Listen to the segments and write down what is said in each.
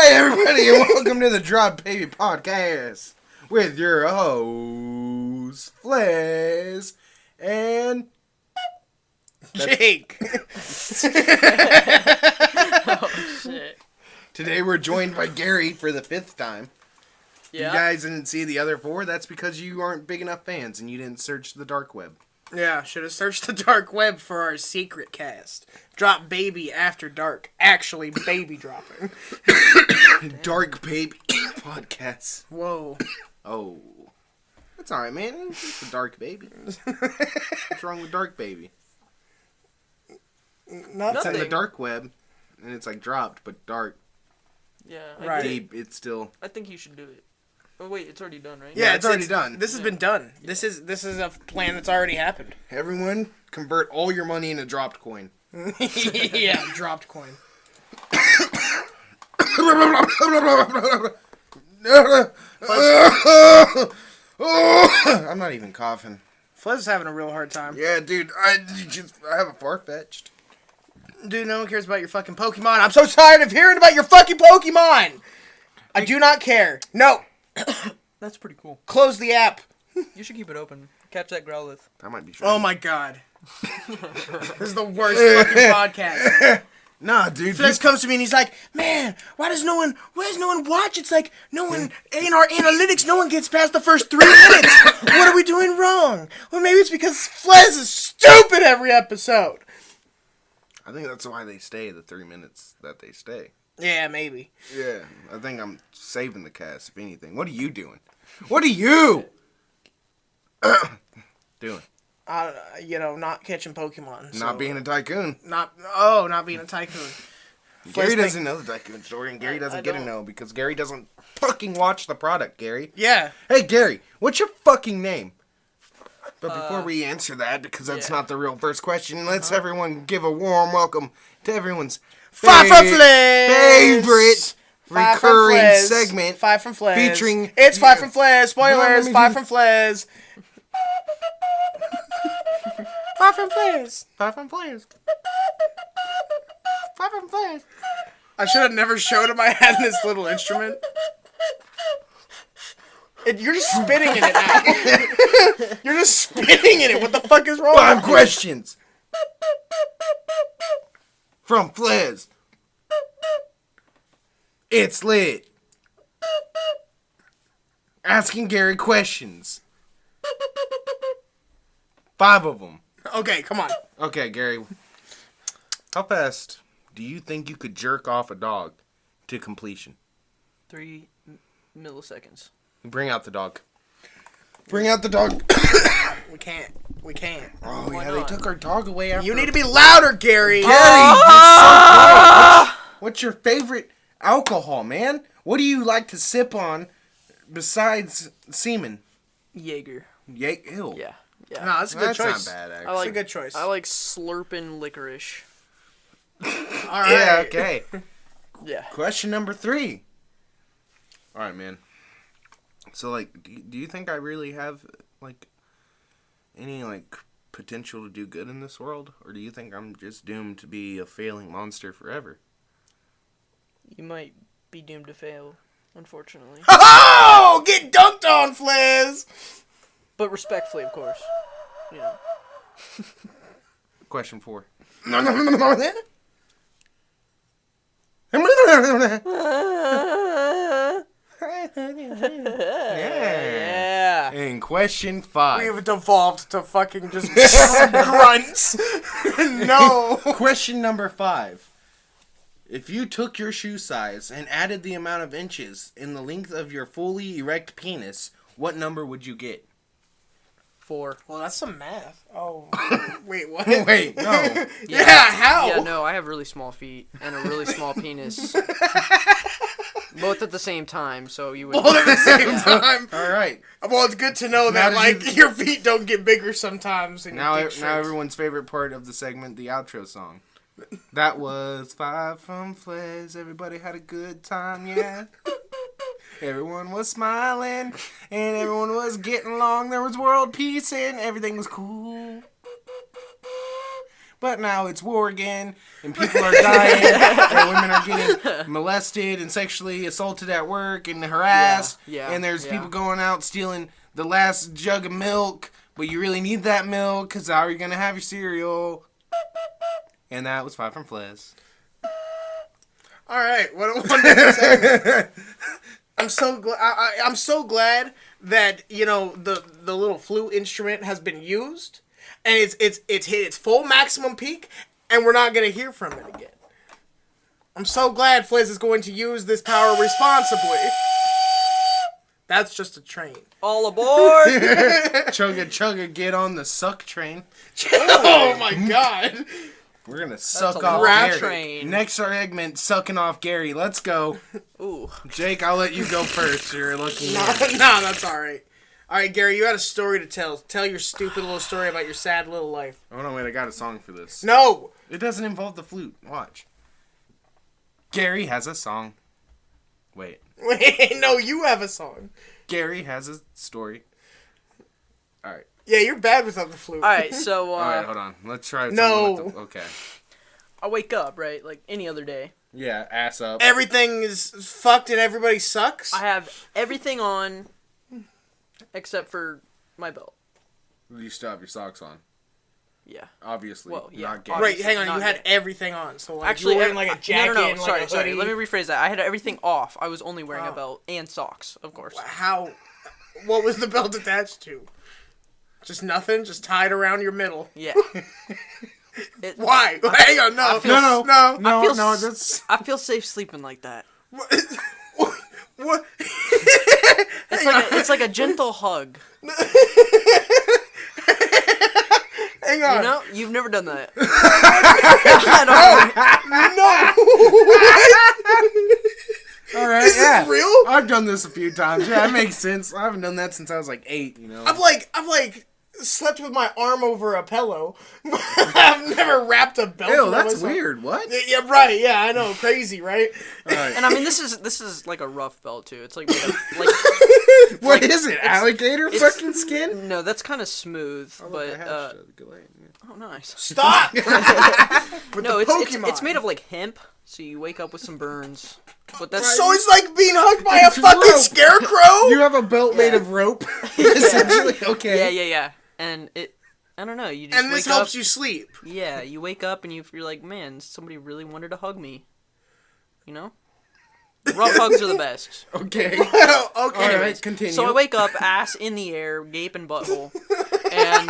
Hey everybody, and welcome to the Drop Baby Podcast with your hosts, Fliz and Jake. Oh shit. Today we're joined by Gary for the 5th time. Yeah. You guys didn't see the other 4, that's because you aren't big enough fans and you didn't search the dark web. Yeah, should have searched the dark web for our secret cast. Drop Baby After Dark. Actually, baby dropping. Dark Baby Podcast. Whoa. Oh. That's alright, man. It's just a dark baby. What's wrong with dark baby? It's Nothing. in the dark web, and it's like dropped, but dark. Yeah. Right. Deep, it's still... I think you should do it. Oh wait, it's already done, right? Yeah, it's already done. This has been done. This is a plan that's already happened. Everyone, convert all your money into dropped coin. Yeah, dropped coin. I'm not even coughing. Fliz is having a real hard time. Yeah, dude, I have a far-fetched. Dude, no one cares about your fucking Pokemon. I'm so tired of hearing about your fucking Pokemon. I do not care. No. That's pretty cool. Close the app. You should keep it open. Catch that Growlithe. That might be true. Oh my god. This is the worst fucking podcast. Nah, dude. Fliz comes to me and he's like, man, why does no one watch? It's like, no one, in our analytics, no one gets past the first 3 minutes. What are we doing wrong? Well, maybe it's because Fliz is stupid every episode. I think that's why they stay the 3 minutes that they stay. Yeah, maybe. Yeah, I think I'm saving the cast, if anything. What are you doing? What are you doing? Not catching Pokemon. Not so- being a tycoon. Not being a tycoon. Gary Fliz doesn't know the tycoon story, and Gary doesn't I get to don't. know because Gary doesn't fucking watch the product, Gary. Yeah. Hey, Gary, what's your fucking name? But before we answer that, because that's yeah. not the real first question, let's everyone give a warm welcome to everyone's Five from Fliz. favorite Five from recurring Fliz. segment 5 from Fliz. featuring... It's 5 from Fliz. Spoilers. me 5 do- from Fliz. 5 from Fliz. 5 from Fliz. 5 from Fliz. I should have never showed him I had this little instrument. You're just spitting in it now. You're just spitting in it. What the fuck is wrong? 5 questions from Fliz. It's lit. Asking Gary questions. 5 of them. Okay, come on. Okay, Gary. How fast do you think you could jerk off a dog to completion? 3 milliseconds. Bring out the dog. Bring out the dog. We can't. Oh, Why yeah, not? they took our dog away after... You need to be louder, Gary. Gary, it's so quiet. What's your favorite alcohol, man? What do you like to sip on besides semen? Jaeger. Ew. Yeah. Yeah. No, that's a good That's choice. not bad, I actually. That's like a good choice. I like slurping licorice. All right. Yeah, okay. Yeah. Question number 3. All right, man. So, like, do you think I really have, like, any, like, potential to do good in this world? Or do you think I'm just doomed to be a failing monster forever? You might be doomed to fail, unfortunately. Oh, get dunked on, Fliz. But respectfully, of course. You know. Question 4. Yeah. And question 5. We've devolved to fucking just grunts. No. Question number 5. If you took your shoe size and added the amount of inches in the length of your fully erect penis, what number would you get? 4. Well, that's some math. Oh. Wait, what? Wait, no. Yeah, how? Yeah, no, I have really small feet and a really small penis. Both at the same time, so you would... All at the same time. All right. Well, it's good to know that, Now did like, your feet don't get bigger sometimes. And Now, your dick now shrinks. everyone's favorite part of the segment, the outro song. That was 5 from Fliz. Everybody had a good time, yeah. Everyone was smiling, and everyone was getting along. There was world peace, and everything was cool. But now it's war again, and people are dying, and women are getting molested and sexually assaulted at work and harassed. Yeah, And there's yeah. people going out stealing the last jug of milk, but you really need that milk because how are you going to have your cereal? And that was 5 from Fliz. All right, what a wonderful segment. I'm so glad. I'm so glad that the little flute instrument has been used, and it's hit its full maximum peak, and we're not gonna hear from it again. I'm so glad Fliz is going to use this power responsibly. That's just a train. All aboard! Chugga chugga, get on the suck train. Oh my god! We're going to suck a off rap Gary. train. Next segment, sucking off Gary. Let's go. Ooh. Jake, I'll let you go first. You're looking No, that's all right. All right, Gary, you had a story to tell. Tell your stupid little story about your sad little life. Oh, no, wait, I got a song for this. No! It doesn't involve the flute. Watch. Gary has a song. Wait. Wait, no, you have a song. Gary has a story. All right. Yeah, you're bad without the flute. All right, so All right, hold on. Let's try No. something with the... Okay. I wake up, right, like any other day. Yeah, ass up. Everything is fucked and everybody sucks? I have everything on except for my belt. You still have your socks on. Yeah. Obviously. Well, yeah, Not gay. obviously. Right, hang on, Not you had yet. everything on. So, like, Actually, you were wearing, like, a jacket no, and, like, sorry, a sorry. hoodie. Let me rephrase that. I had everything off. I was only wearing Oh. a belt and socks, of course. How... What was the belt attached to? Just nothing? Just tied around your middle? Yeah. Why? Hang on, no. feel- No. feel s- that's... I feel safe sleeping like that. What? It's like a gentle hug. Hang on. You know, you've never done that. I All right, Is this yeah. real? I've done this a few times. Yeah, it makes sense. I haven't done that since I was like 8, you know. I've slept with my arm over a pillow. I've never wrapped a belt Ew, around that's myself. weird. What? Yeah, right. Yeah, I know. Crazy, right? All right. and I mean, this is like a rough belt too. It's like made of, like What is it? Alligator fucking skin? no, that's kind of smooth, Oh, look, but I have shit. Good light, yeah. oh nice. Stop. No, the it's Pokemon. made of like hemp, so you wake up with some burns. But that's So it's like being hugged by a It's fucking rope. scarecrow. You have a belt made of rope, essentially. Okay. yeah, and it. I don't know. You just And this wake helps up, you sleep. Yeah, you wake up and you're like, man, somebody really wanted to hug me. You know? Rough hugs are the best. Okay. Okay. All right, continue. So I wake up, ass in the air, gaping butthole, and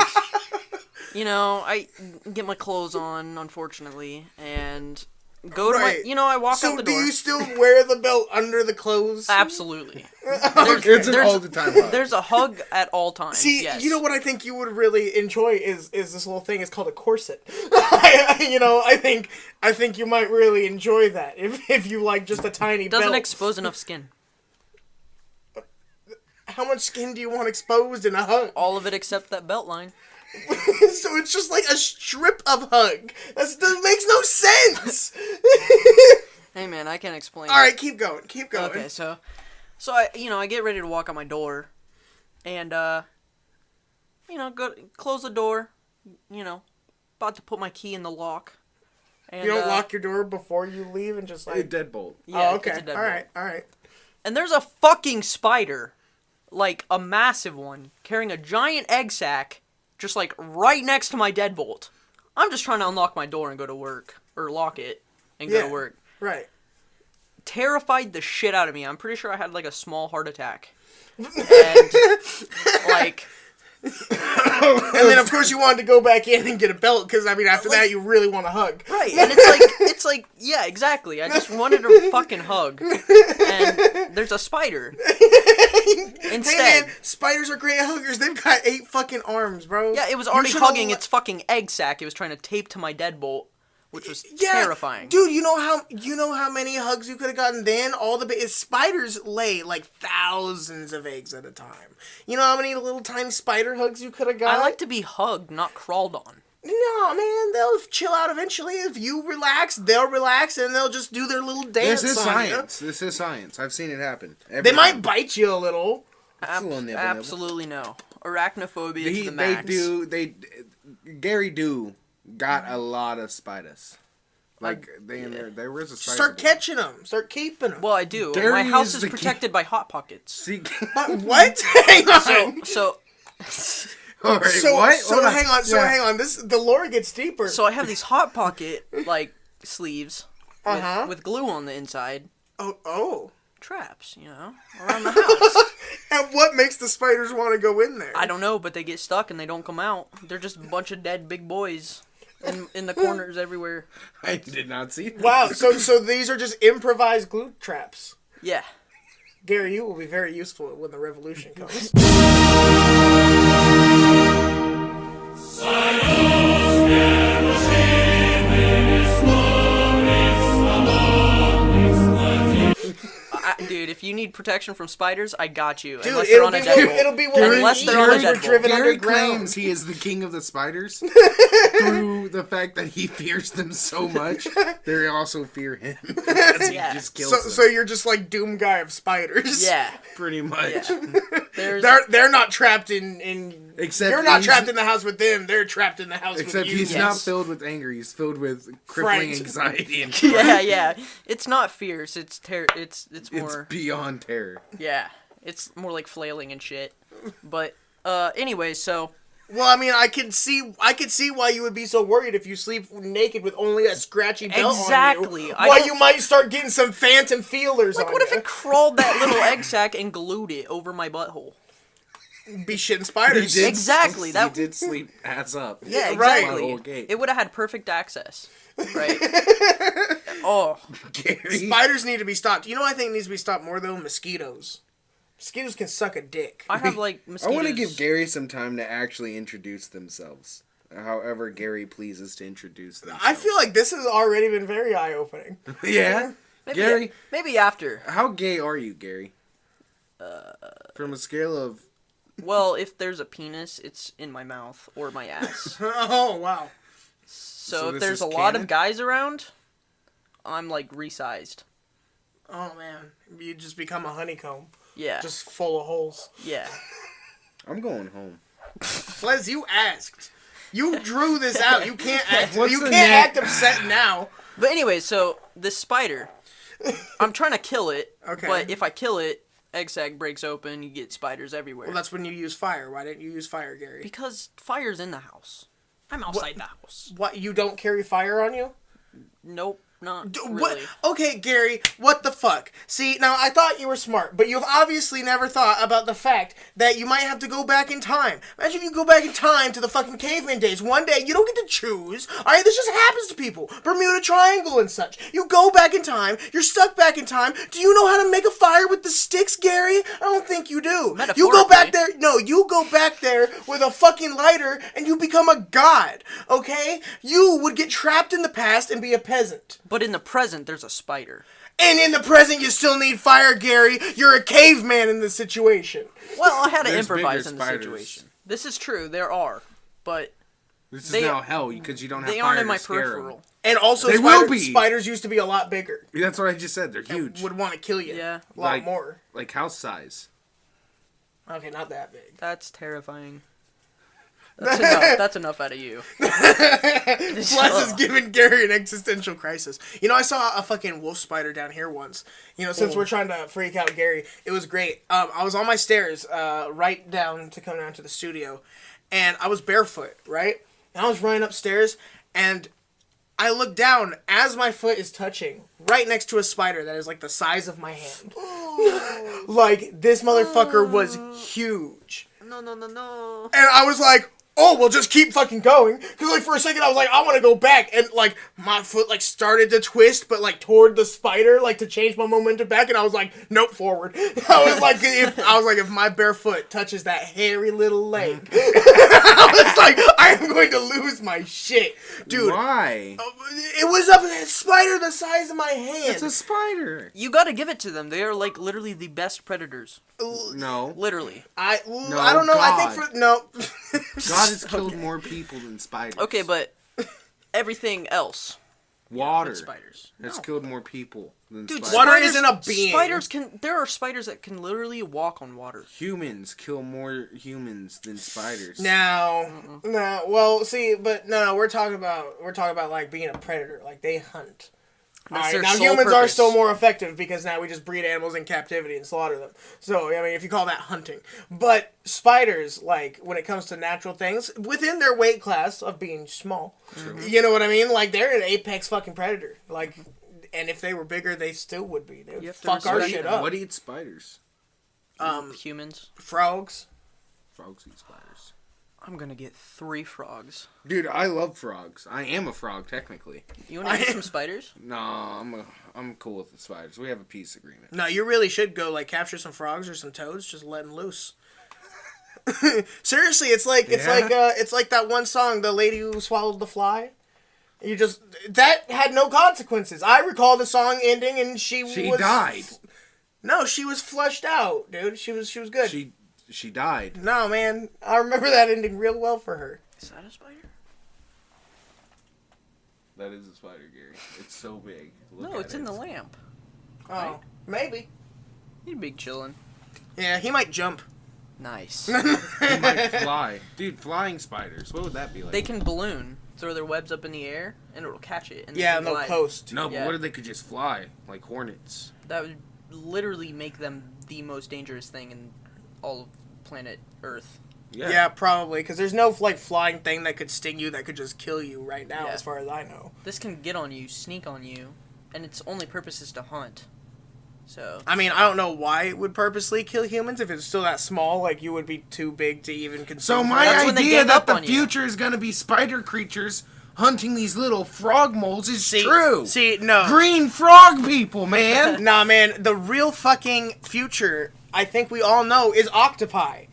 I get my clothes on, unfortunately, and go to Right. I walk out So the do door. you still wear the belt under the clothes? Absolutely. It's an all the time hug. There's a hug at all times. See, yes. you know what I think you would really enjoy is this little thing. It's called a corset. I think you might really enjoy that if you like just a tiny It doesn't belt. expose enough skin. How much skin do you want exposed in a hug? All of it except that belt line. So it's just like a strip of hug. That makes no sense. Hey man, I can't explain. All right, keep going. Keep going. Okay, so I get ready to walk out my door, and go close the door, about to put my key in the lock. And, You don't lock your door before you leave and just A like. deadbolt. Yeah, Oh, it's okay. a deadbolt. All right. And there's a fucking spider, like a massive one, carrying a giant egg sack, just like right next to my deadbolt. I'm just trying to unlock my door and go to work, or lock it and go Yeah. to work. Right. Terrified the shit out of me. I'm pretty sure I had like a small heart attack. And like, And then of course you wanted to go back in and get a belt because after that you really want to hug. right, and it's like, yeah, exactly. I just wanted to fucking hug, and there's a spider. Instead, Hey man, spiders are great huggers. They've got 8 fucking arms, bro. yeah, it was You already should hugging al- its fucking egg sack. It was trying to tape to my deadbolt, which was Yeah, terrifying. dude. You know how many hugs you could have gotten then? Spiders lay like thousands of eggs at a time. You know how many little tiny spider hugs you could have got? I like to be hugged, not crawled on. No, man, they'll chill out eventually. If you relax, they'll relax, and they'll just do their little dance. This is on science. This is science. I've seen it happen. You. They might bite you a little. It's a little nibble. Absolutely no. Arachnophobia to the max. Gary do got a lot of spiders. Like there was a spider. Start catching them. Start keeping them. Well, I do. There My he house is, is the protected by hot pockets. See, What? Hang on. So all right, So, what? so Hold on. hang on. So Yeah. hang on. The lore gets deeper. So I have these hot pocket like sleeves Uh-huh. with glue on the inside. Oh. Traps, around the house. And what makes the spiders want to go in there? I don't know, but they get stuck and they don't come out. They're just a bunch of dead big boys in the corners everywhere. I did not see that. Wow. So these are just improvised glue traps. Yeah. Gary, you will be very useful when the revolution comes. Dude, if you need protection from spiders, I got you. Dude, Unless they're on a deadbolt. it'll be one Unless of they're on a Gary, deadbolt. driven Gary underground. claims he is the king of the spiders through the fact that he fears them so much. They also fear him because he Yeah. just kills So, them. so you're just like Doom Guy of spiders. Yeah. Pretty much. Yeah. There's They're not trapped in Except you're not he's- trapped in the house with them. They're trapped in the house Except with you. he's Yes. not filled with anger. He's filled with crippling Fright. anxiety and yeah. It's not fierce. It's it's it's more beyond terror. yeah. It's more like flailing and shit. But anyway, so Well, I mean, I could see why you would be so worried if you sleep naked with only a scratchy belt Exactly. on I you. Why don't- you might start getting some phantom feelers like on what if you. it crawled that little egg sac and glued it over my butthole? Be shitting spiders. did. Exactly, that- He did sleep ass up. Yeah, Right. exactly. Okay. It would have had perfect access. Right. Oh, Gary. Spiders need to be stopped. You know what I think needs to be stopped more though? Mosquitoes. Mosquitoes can suck a dick. I have like I mosquitoes. want to give Gary some time to actually introduce themselves. However Gary pleases to introduce themselves. I feel like this has already been very eye-opening. Yeah? Gary, Maybe after. how gay are you, Gary? From a scale of... Well, if there's a penis, it's in my mouth or my ass. Oh, wow. So, So if this there's is a lot canon? of guys around, I'm like resized. Oh, man. You just become a honeycomb. Yeah. Just full of holes. Yeah. I'm going home. Flez, you asked. You drew this out. You can't act. What's You the can't net? act upset now. But anyway, so this spider, I'm trying to kill it. Okay. But if I kill it, egg sac breaks open. You get spiders everywhere. Well, that's when you use fire. Why didn't you use fire, Gary? Because fire's in the house. I'm outside the house. What? You don't carry fire on you? Nope, not What? really. Okay, Gary, what the fuck? See, now I thought you were smart, but you've obviously never thought about the fact that you might have to go back in time. Imagine if you go back in time to the fucking caveman days. One day, you don't get to choose. Alright, this just happens to people. Bermuda Triangle and such. You go back in time, you're stuck back in time. Do you know how to make a fire with the sticks, Gary? I don't think you do. You go back there, no, you go back there with a fucking lighter and you become a god, okay? You would get trapped in the past and be a peasant. But in the present, there's a spider. And in the present, you still need fire, Gary. You're a caveman in this situation. Well, I had to There's improvise bigger in the spiders. situation. This is true. There are, but This is They- now hell because you don't have they fire aren't in to my scare 'em. peripheral. And also, They will be. spiders used to be a lot bigger. That's what I just said. They're huge. Would want to kill you. Yeah. A lot Like- more. Like house size. Okay, not that big. That's terrifying. That's enough. That's enough out of you. Plus is giving Gary an existential crisis. You know, I saw a fucking wolf spider down here once. You know, since we're trying to freak out Gary, it was great. I was on my stairs, right down to come down to the studio, and I was barefoot, right? And I was running upstairs, and I looked down as my foot is touching, right next to a spider that is like the size of my hand. Like, this motherfucker was huge. No. And I was like, oh, well, just keep fucking going. Because, like, for a second, I was like, I want to go back. And, like, my foot, like, started to twist, but, like, toward the spider, like, to change my momentum back. And I was like, nope, forward. I was like, if my bare foot touches that hairy little leg, I was like, I am going to lose my shit. Dude, Why? it was a spider the size of my hand. It's a spider. You gotta give it to them. They are like literally the best predators. No. Literally. I don't know. I think no. God has killed more people than spiders. Okay, but everything else. Water spiders. has No. killed more people than Dude, spiders. Water isn't a being. There are spiders that can literally walk on water. Humans kill more humans than spiders. No, no. Well, see, but no, we're talking about like being a predator. Like they hunt. That's Alright, their now sole humans are purpose. still more effective because now we just breed animals in captivity and slaughter them. So I mean, if you call that hunting, but spiders, like when it comes to natural things, within their weight class of being small, you know what I mean? Like they're an apex fucking predator. Like, and if they were bigger, they still would be. They would You have to fuck our respect shit them. up. What eats spiders? Humans. Frogs. Frogs eat spiders. I'm gonna get 3 frogs. Dude, I love frogs. I am a frog, technically. You wanna get some spiders? No, I'm cool with the spiders. We have a peace agreement. No, you really should go like capture some frogs or some toads, just let them loose. Seriously, it's like that one song, The Lady Who Swallowed the Fly. You just that had no consequences. I recall the song ending and she died. No, she was flushed out, dude. She was good. She died. No, man, I remember that ending real well for her. Is that a spider? That is a spider, Gary. It's so big. Look No, at it's in it. the lamp. Oh, Right. maybe. He'd be chillin'. Yeah, he might jump. Nice. It might fly. Dude, flying spiders. What would that be like? They can balloon, throw their webs up in the air, and it'll catch it. And they Yeah, can and they'll glide. coast. No, but Yeah. what if they could just fly? Like hornets. That would literally make them the most dangerous thing in all of planet Earth. Yeah, probably, because there's no like flying thing that could sting you that could just kill you right now, Yeah. as far as I know. This can get on you, sneak on you, and its only purpose is to hunt. So I mean, I don't know why it would purposely kill humans if it's still that small. Like you would be too big to even consume. So my That's when they idea gang that up the on you. future is going to be spider creatures hunting these little frog moles is see, true. See, no, Green frog people, man. nah, man. The real fucking future, I think we all know, is octopi.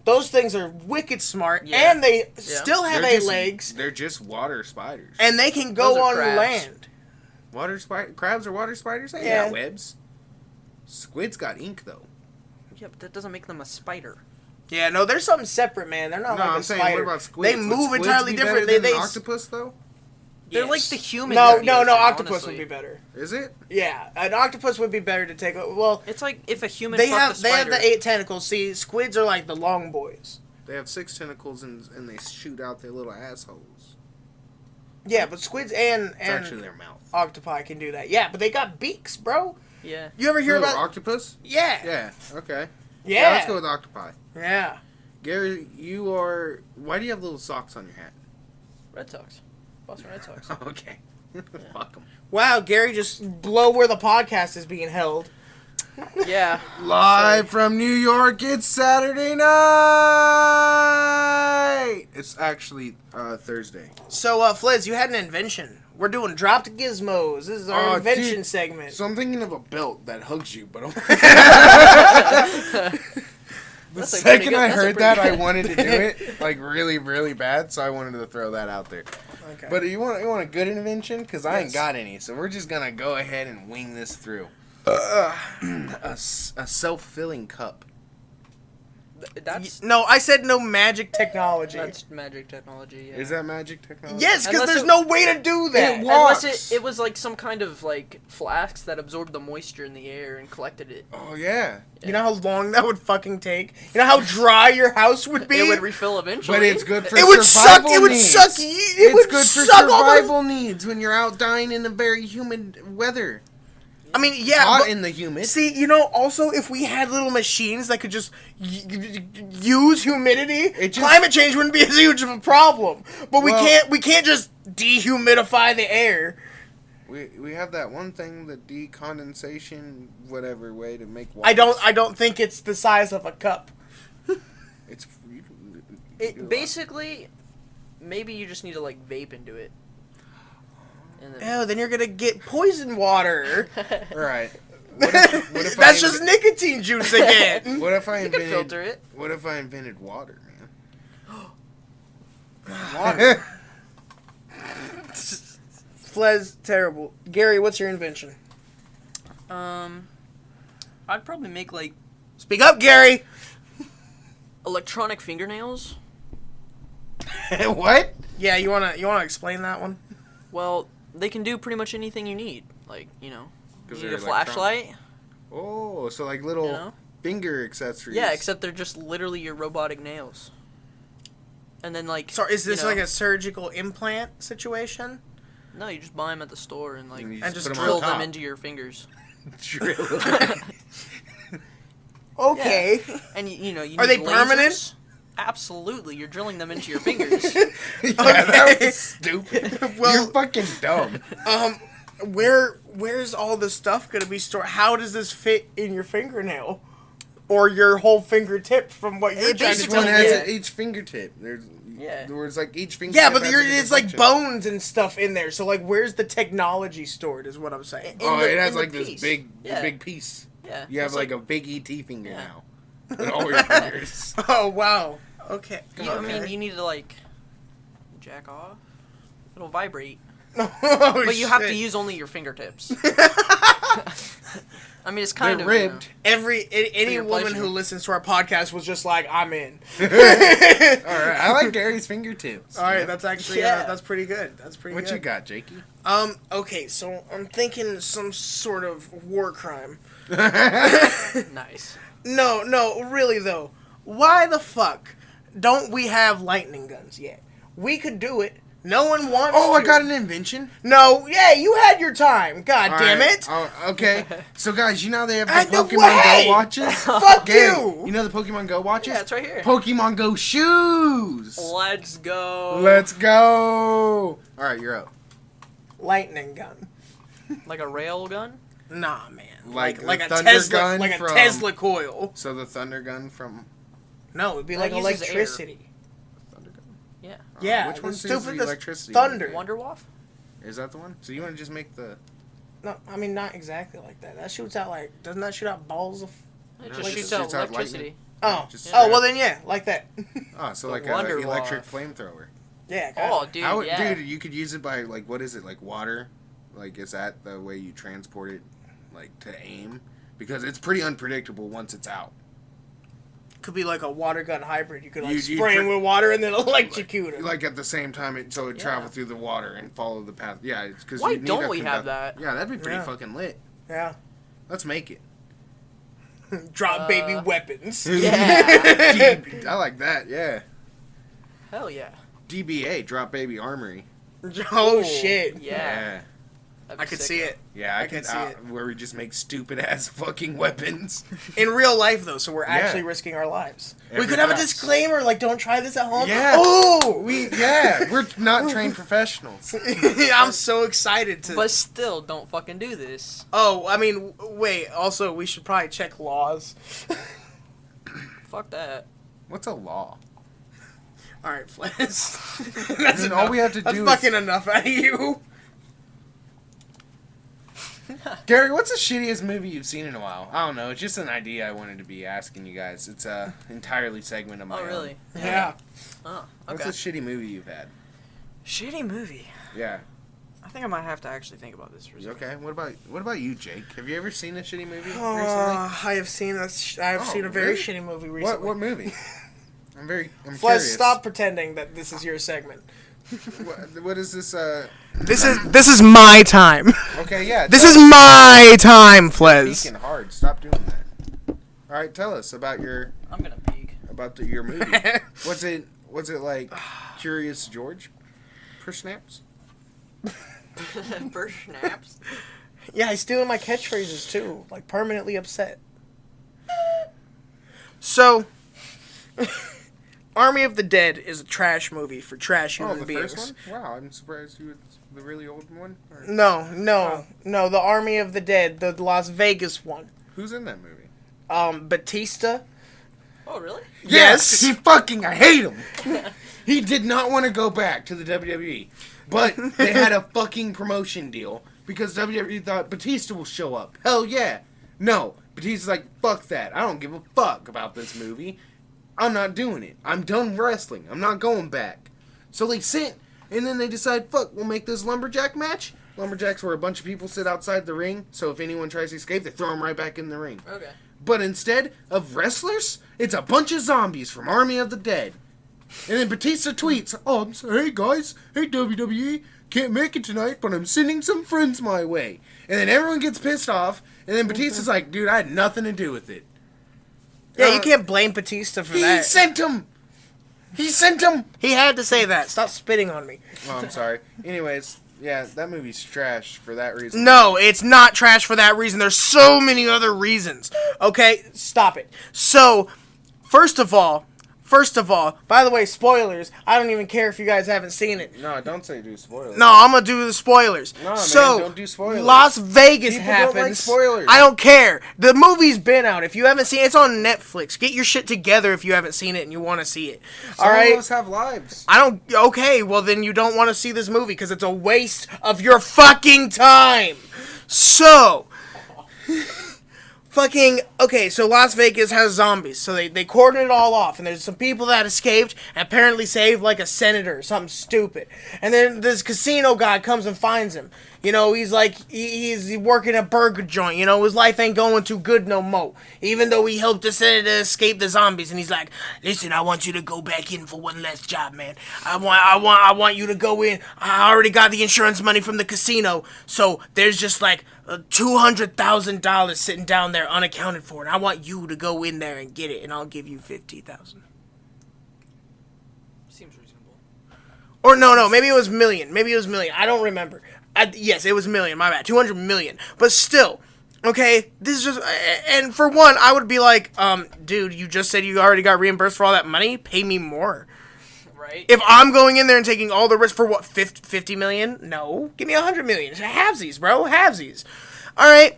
Those things are wicked smart, Yeah. and they still have They're just- legs, They're just water spiders. and they can go Those are on crabs. land. Water spider crabs are water spiders? They Yeah. got webs. Squid's got ink though. yeah, but that doesn't make them a spider. Yeah, no, there's something separate, man. They're not No, like I'm a saying, spider. what about squids? They Would move squids entirely be different. better They than octopus though. They're Yes. like the human. No, of the no, no. ocean, Octopus honestly. would be better. Is it? Yeah, an octopus would be better to take. Well, It's like if a human. they fucked have a they have spider. the 8 tentacles. See, squids are like the long boys. They have 6 tentacles and they shoot out their little assholes. Yeah, but squids and It's actually their mouth. octopi can do that. Yeah, but they got beaks, bro. Yeah. You ever hear Who, about? octopus? Yeah. Yeah. Okay. Yeah. Let's go with octopi. Yeah. Gary, you are. Why do you have little socks on your hat? Red Sox. Boston Red Sox. Okay. Fuck them. Wow, Gary, just blow where the podcast is being held. Yeah. Live from New York, it's Saturday night. It's actually Thursday. So, Fliz, you had an invention. We're doing dropped gizmos. This is our invention dude, segment. So I'm thinking of a belt that hugs you, but That's the a second pretty good- I that's a heard pretty that, I good- wanted to do it like really, really bad. So I wanted to throw that out there. Okay. But you want a good invention? Because I ain't Yes. got any. So we're just gonna go ahead and wing this through. A self-filling cup. That's No, I said no magic technology. that's magic technology. Yeah. Is that magic technology? Yes, because Unless there's it- no way to do that. It Unless walks. it was like some kind of like flasks that absorbed the moisture in the air and collected it. Oh yeah. You know how long that would fucking take? You know how dry your house would be? It would refill eventually. But it's good for It would suck. survival It would needs. suck. It It's would good for suck all the- survival needs when you're out dying in a very humid weather. I mean, yeah. Hot but- in the humid. See, you know, also if we had little machines that could just use humidity, climate change wouldn't be as huge of a problem. But Well- we can't just dehumidify the air. We have that one thing, the decondensation, whatever way to make water. I don't think it's the size of a cup. It's you can do a It lot. basically, maybe you just need to like vape into it. And then, Oh, then you're gonna get poison water. All right. What if That's just nicotine juice again. What if I you can invented? filter it. What if I invented water, man? Water. Flez, terrible. Gary, what's your invention? I'd probably make like Speak up, Gary. electronic fingernails. What? Yeah, you wanna explain that one? Well, they can do pretty much anything you need. Like, you know, 'Cause you they're need a flashlight. Oh, so like little You know? finger accessories. Yeah, except they're just literally your robotic nails. And then like. So is this you know, like a surgical implant situation? No, you just buy them at the store and like And you And just just put 'em drill on top. them into your fingers. Drill. Okay. And you know, you Are need they permanent? lasers. Absolutely, you're drilling them into your fingers. Yeah, that was stupid. Well- You're fucking dumb. Where's all this stuff gonna be stored? How does this fit in your fingernail? Or your whole fingertip from what you're It trying to Each basically- tell one me? has yeah. each fingertip. There's Yeah. like each fingertip. Yeah, but has a it's different like function. bones and stuff in there. So like, where's the technology stored? Is what I'm saying. Oh, the- it has in the like piece. this Yeah. big piece. Yeah. You have it's like a big ET finger Yeah. now. With all your fingers. Oh wow. Okay. I mean, you need to like jack off. It'll vibrate, Oh, but you have to shit. use only your fingertips. I mean, it's kind They're of ribbed. Any your woman pleasure. who listens to our podcast was just like, I'm in. All right, I like Gary's fingertips. All right, that's actually Yeah. that's pretty good. That's pretty What good. you got, Jakey? Okay, so I'm thinking some sort of war crime. nice. No, really though. Why the fuck don't we have lightning guns yet? We could do it. No one wants Oh, I to. got an invention. No, yeah, you had your time. God All damn right. it. Oh, okay. So, guys, you know they have the No Pokemon way! Go watches? Fuck Gary, you. You know the Pokemon Go watches? Yeah, it's right here. Pokemon Go shoes. Let's go. Let's go. All right, you're up. Lightning gun. Like a rail gun. Nah, man. Like like the a thunder Tesla, gun like a from- Tesla coil. So the Thunder Gun from No, it'd be That like uses electricity. Thunder Gun. Yeah. Yeah, Which one it's uses stupid. electricity? Thunder. Wonder Waff. Is that the one? So you want to just make the? No, I mean not exactly like that. That shoots out like doesn't that shoot out balls of? It No, just it shoots shoots out out electricity. Oh, Just oh straight well up. then yeah, like that. Oh, so The like an Wonder electric Waff. flamethrower. Yeah. Oh, Kinda. dude, How, yeah. dude, you could use it by like what is it like water? Like is that the way you transport it, like to aim? Because it's pretty unpredictable once it's out. Could be like a water gun hybrid. You could like You spray him tr- with water and then electrocute him. Like at the same time, it Yeah. travel through the water and follow the path. Yeah, it's because Why don't we have that? Yeah, that'd be pretty Yeah. fucking lit. Yeah. Let's make it. Drop baby weapons. Yeah. I like that. Yeah. Hell yeah. DBA, Drop Baby Armory. Oh Ooh, shit. Yeah. That'd I be could sick. see it. Yeah, I can could see it. Where we just make stupid ass fucking weapons. In real life though, so we're Yeah. actually risking our lives. we Every could have a class. disclaimer like don't try this at home. Yeah. Oh, We're not trained professionals. I'm so excited to. But still, don't fucking do this. Oh, I mean, wait. Also, we should probably check laws. Fuck that. What's a law? All right, Fliz. I That's mean, enough. all we have to That's do fucking is... enough out of you. Gary, what's the shittiest movie you've seen in a while? I don't know. It's just an idea I wanted to be asking you guys. It's a entirely segment of my Oh, own. really? Yeah. Oh, What's okay. a shitty movie you've had? Shitty movie. Yeah. I think I might have to actually think about this for a second. Okay. What about you, Jake? Have you ever seen a shitty movie recently? I have seen a. I have Oh, seen a very really? shitty movie recently. What movie? I'm Fliz, curious. stop pretending that this is your segment. What is this? This is my time. Okay, yeah. This is my time, Fliz. peeking hard. Stop doing that. All right, tell us about your I'm gonna peek. your movie. Was it like Curious George? Per snaps? For snaps. Yeah, he's stealing my catchphrases too. Like permanently upset. So, Army of the Dead is a trash movie for trash Oh, human the beings. first one? Wow, I'm surprised you was the really old one. Or- No, the Army of the Dead, the Las Vegas one. Who's in that movie? Batista. Oh, really? Yes. He fucking, I hate him. He did not want to go back to the WWE. But they had a fucking promotion deal because WWE thought Batista will show up. Hell yeah. No. Batista's like, fuck that. I don't give a fuck about this movie. I'm not doing it. I'm done wrestling. I'm not going back. So they sent, and then they decide, fuck, we'll make this lumberjack match. Lumberjacks where a bunch of people sit outside the ring, so if anyone tries to escape, they throw them right back in the ring. Okay. But instead of wrestlers, it's a bunch of zombies from Army of the Dead. And then Batista tweets, hey guys, hey WWE, can't make it tonight, but I'm sending some friends my way. And then everyone gets pissed off, and then Batista's like, dude, I had nothing to do with it. Yeah, you can't blame Batista for He that. sent him! He sent him! He had to say that. Stop spitting on me. Oh, I'm sorry. Anyways, yeah, that movie's trash for that reason. No, it's not trash for that reason. There's so many other reasons. Okay, stop it. So, first of all, by the way, spoilers. I don't even care if you guys haven't seen it. No, don't say do spoilers. No, I'm gonna do the spoilers. No, man, so, don't do spoilers. Las Vegas People happens. don't like spoilers. I don't care. The movie's been out. If you haven't seen it, it's on Netflix. Get your shit together if you haven't seen it and you want to see it. Some All right. of us have lives. I don't. Okay, well then you don't want to see this movie because it's a waste of your fucking time. So, fucking okay. So Las Vegas has zombies. So they cordon it all off, and there's some people that escaped and apparently saved like a senator or something stupid. And then this casino guy comes and finds him. You know, he's like he's working a burger joint. You know, his life ain't going too good no more. Even though he helped the senator escape the zombies, and he's like, "Listen, I want you to go back in for one last job, man. I want you to go in. I already got the insurance money from the casino, so there's just like $200,000 sitting down there unaccounted for, and I want you to go in there and get it, and I'll give you $50,000." Seems reasonable. Or no, maybe it was million. I don't remember. Yes, it was million. My bad. 200 million. But still, okay. This is just, and for one, I would be like, dude, you just said you already got reimbursed for all that money. Pay me more. Right? If I'm going in there and taking all the risk for what, 50 million? No, give me 100 million. Halvesies, bro. Halvesies. All right.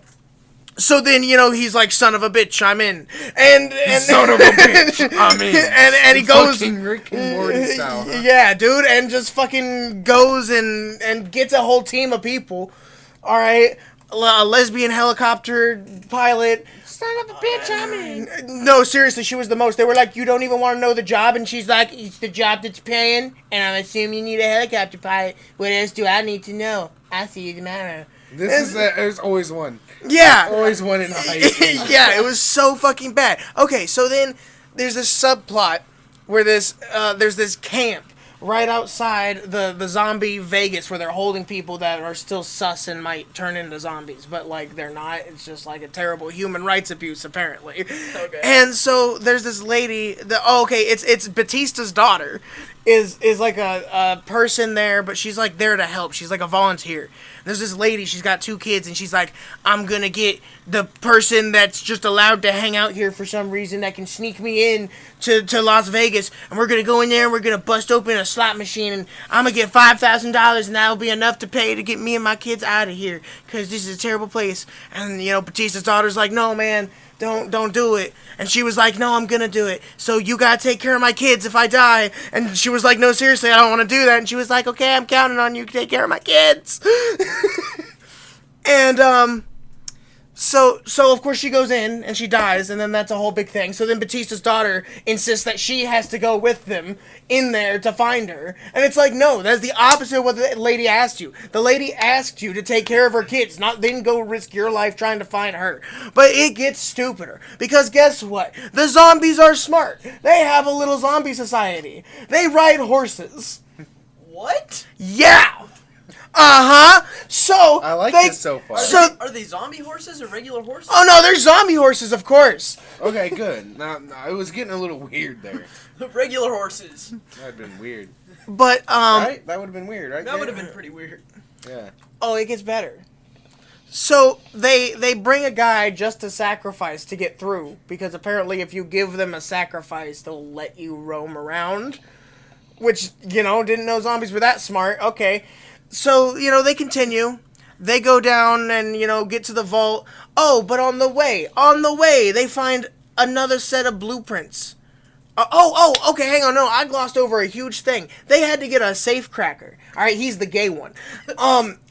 So then, you know, he's like, son of a bitch, I'm in. And Son of a bitch, I'm in. And he goes, Fucking Rick and Morty style, huh? yeah, dude, and just fucking goes and gets a whole team of people. All right, a lesbian helicopter pilot. Son of a bitch, I'm in. No, seriously, she was the most. They were like, you don't even want to know the job, and she's like, it's the job that's paying, and I'm assuming you need a helicopter pilot. What else do I need to know? I'll see you tomorrow. There's always one. Yeah. Always one in high school. Yeah, it was so fucking bad. Okay, so then there's this subplot where there's this camp right outside the zombie Vegas where they're holding people that are still sus and might turn into zombies, but like they're not. It's just like a terrible human rights abuse apparently. Okay. And so there's this lady. It's Batista's daughter. Is like a person there, but she's like there to help. She's like a volunteer. There's this lady, she's got 2 kids, and she's like, I'm gonna get the person that's just allowed to hang out here for some reason that can sneak me in to Las Vegas, and we're gonna go in there and we're gonna bust open a slot machine, and I'm gonna get $5,000, and that'll be enough to pay to get me and my kids out of here, because this is a terrible place. And, you know, Batista's daughter's like, no, man, don't do it. And she was like, no, I'm gonna do it. So you gotta take care of my kids if I die. And she was like, no, seriously, I don't want to do that. And she was like, okay, I'm counting on you to take care of my kids. And so of course she goes in and she dies, and then that's a whole big thing. So then Batista's daughter insists that she has to go with them in there to find her. And it's like, no, that's the opposite of what the lady asked you. The lady asked you to take care of her kids, not then go risk your life trying to find her. But it gets stupider, because guess what? The zombies are smart. They have a little zombie society. They ride horses. What? Yeah! Uh-huh. So I like this so far. Are they zombie horses or regular horses? Oh no, they're zombie horses, of course. Okay, good. Now, it was getting a little weird there. Regular horses. That'd been weird. But Right? That would have been weird, right? That would have been pretty weird. Yeah. oh, it gets better. So they bring a guy just to sacrifice to get through, because apparently if you give them a sacrifice, they'll let you roam around. Which, you know, didn't know zombies were that smart. Okay. So, you know, they continue. They go down and, you know, get to the vault. Oh, but on the way, they find another set of blueprints. Okay, hang on. No, I glossed over a huge thing. They had to get a safe cracker. All right, he's the gay one.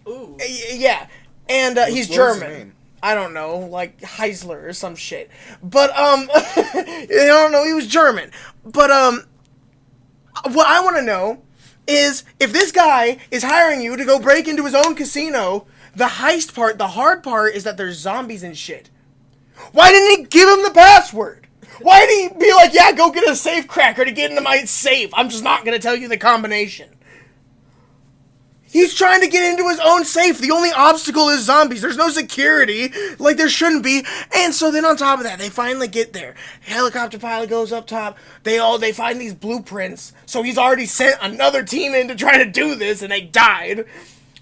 Ooh. Yeah. And he's What was his German. name? I don't know, like Heisler or some shit. But, I don't know, he was German. But, what I want to know is if this guy is hiring you to go break into his own casino, the heist part, the hard part is that there's zombies and shit. Why didn't he give him the password? Why did he be like, yeah, go get a safe cracker to get into my safe? I'm just not going to tell you the combination. He's trying to get into his own safe. The only obstacle is zombies. There's no security, like there shouldn't be. And so then on top of that, they finally get there. Helicopter pilot goes up top. They find these blueprints. So he's already sent another team in to try to do this, and they died.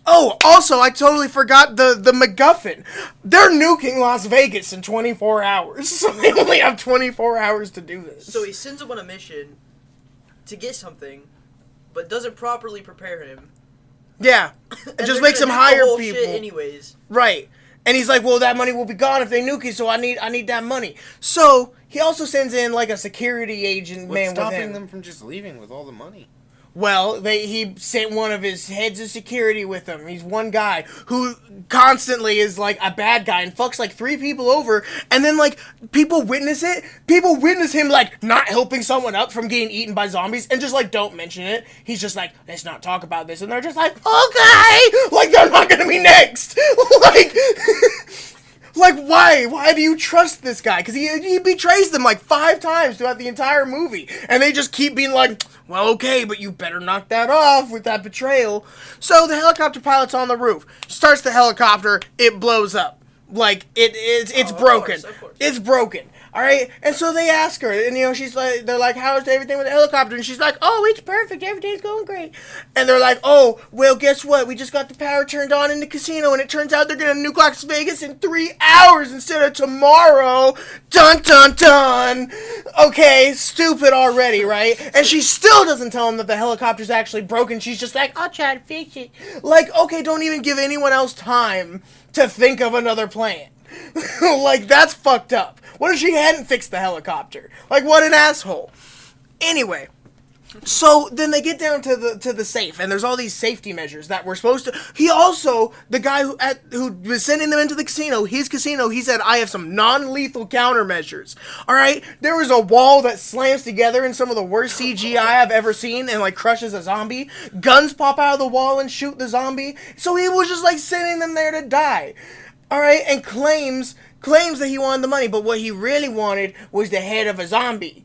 Oh, also, I totally forgot the MacGuffin. They're nuking Las Vegas in 24 hours. So they only have 24 hours to do this. So he sends him on a mission to get something, but doesn't properly prepare him. Yeah. It And just they're makes him gonna nuke the hire whole people. shit anyways. Right. And he's like, well, that money will be gone if they nuke it, so I need that money. So he also sends in like a security agent What's man with stopping him. them from just leaving with all the money? Well, he sent one of his heads of security with him. He's one guy who constantly is like a bad guy and fucks like 3 people over, and then like people witness it. People witness him like not helping someone up from getting eaten by zombies and just like don't mention it. He's just like, let's not talk about this, and they're just like, okay, like they're not gonna be next. like Like, why? Why do you trust this guy? Because he betrays them like 5 times throughout the entire movie. And they just keep being like, well, okay, but you better knock that off with that betrayal. So the helicopter pilot's on the roof. Starts the helicopter. It blows up. Like, it's broken. Of course. It's broken. All right, and so they ask her, and she's like, they're like, how's everything with the helicopter? And she's like, oh, it's perfect, everything's going great. And they're like, oh, well, guess what? We just got the power turned on in the casino, and it turns out they're gonna nuke Las Vegas in 3 hours instead of tomorrow. Dun dun dun. Okay, stupid already, right? And she still doesn't tell them that the helicopter's actually broken. She's just like, I'll try to fix it. Like, okay, don't even give anyone else time to think of another plan. Like, that's fucked up. What if she hadn't fixed the helicopter? Like, what an asshole. Anyway, so then they get down to the safe, and there's all these safety measures that we're supposed to. He also, the guy who was sending them into the casino, his casino, he said, I have some non-lethal countermeasures. All right, there was a wall that slams together in some of the worst CGI I've ever seen, and like crushes a zombie. Guns pop out of the wall and shoot the zombie. So he was just like sending them there to die. All right, and claims that he wanted the money, but what he really wanted was the head of a zombie.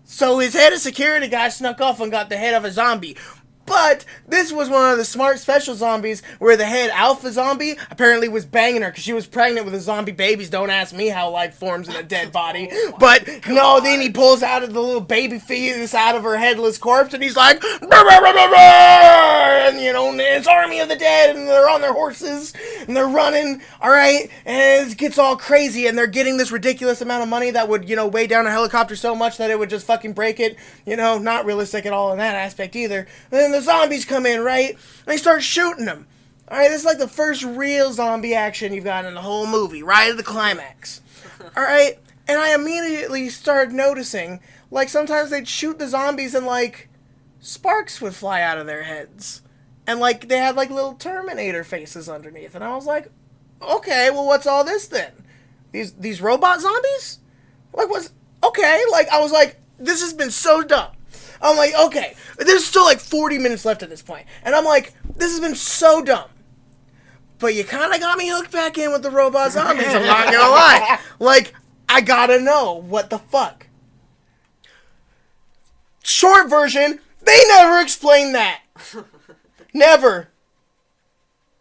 So his head of security guy snuck off and got the head of a zombie. But this was one of the smart special zombies where the head alpha zombie apparently was banging her because she was pregnant with a zombie babies. Don't ask me how life forms in a dead body. But no, then he pulls out of the little baby fetus out of her headless corpse and he's like, "Brr, brr, brr, brr, brr," and it's Army of the Dead and they're on their horses and they're running, alright, and it gets all crazy and they're getting this ridiculous amount of money that would, weigh down a helicopter so much that it would just fucking break it. Not realistic at all in that aspect either. And then the zombies come in, right? And they start shooting them. Alright, this is like the first real zombie action you've got in the whole movie, right at the climax. Alright? And I immediately started noticing, like, sometimes they'd shoot the zombies and, like, sparks would fly out of their heads. And, like, they had, like, little Terminator faces underneath. And I was like, okay, well, what's all this then? These robot zombies? Like, what's... Okay, like, I was like, this has been so dumb. I'm like, okay, there's still like 40 minutes left at this point. And I'm like, this has been so dumb. But you kind of got me hooked back in with the robot zombies, I'm not gonna lie. Like, I gotta know what the fuck. Short version, they never explain that. Never.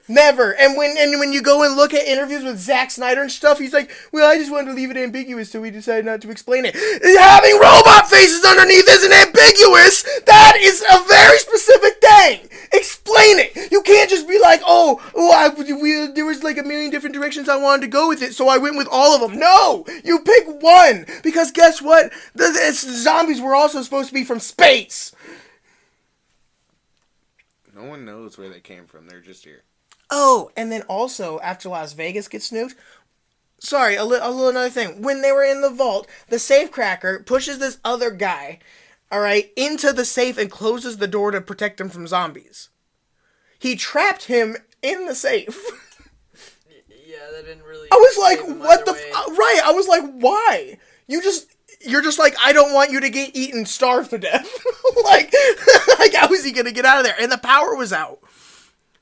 Never. And when you go and look at interviews with Zack Snyder and stuff, he's like, well, I just wanted to leave it ambiguous, so we decided not to explain it. Having robot faces underneath isn't ambiguous! That is a very specific thing! Explain it! You can't just be like, there was like a million different directions I wanted to go with it, so I went with all of them. No! You pick one! Because guess what? The zombies were also supposed to be from space! No one knows where they came from. They're just here. Oh, and then also, after Las Vegas gets nuked, sorry, a little another thing. When they were in the vault, the safecracker pushes this other guy, alright, into the safe and closes the door to protect him from zombies. He trapped him in the safe. Yeah, that didn't really... I was like, save him what the... either way. Right, I was like, why? You're just like, I don't want you to get eaten, starved to death. like, how is he gonna get out of there? And the power was out.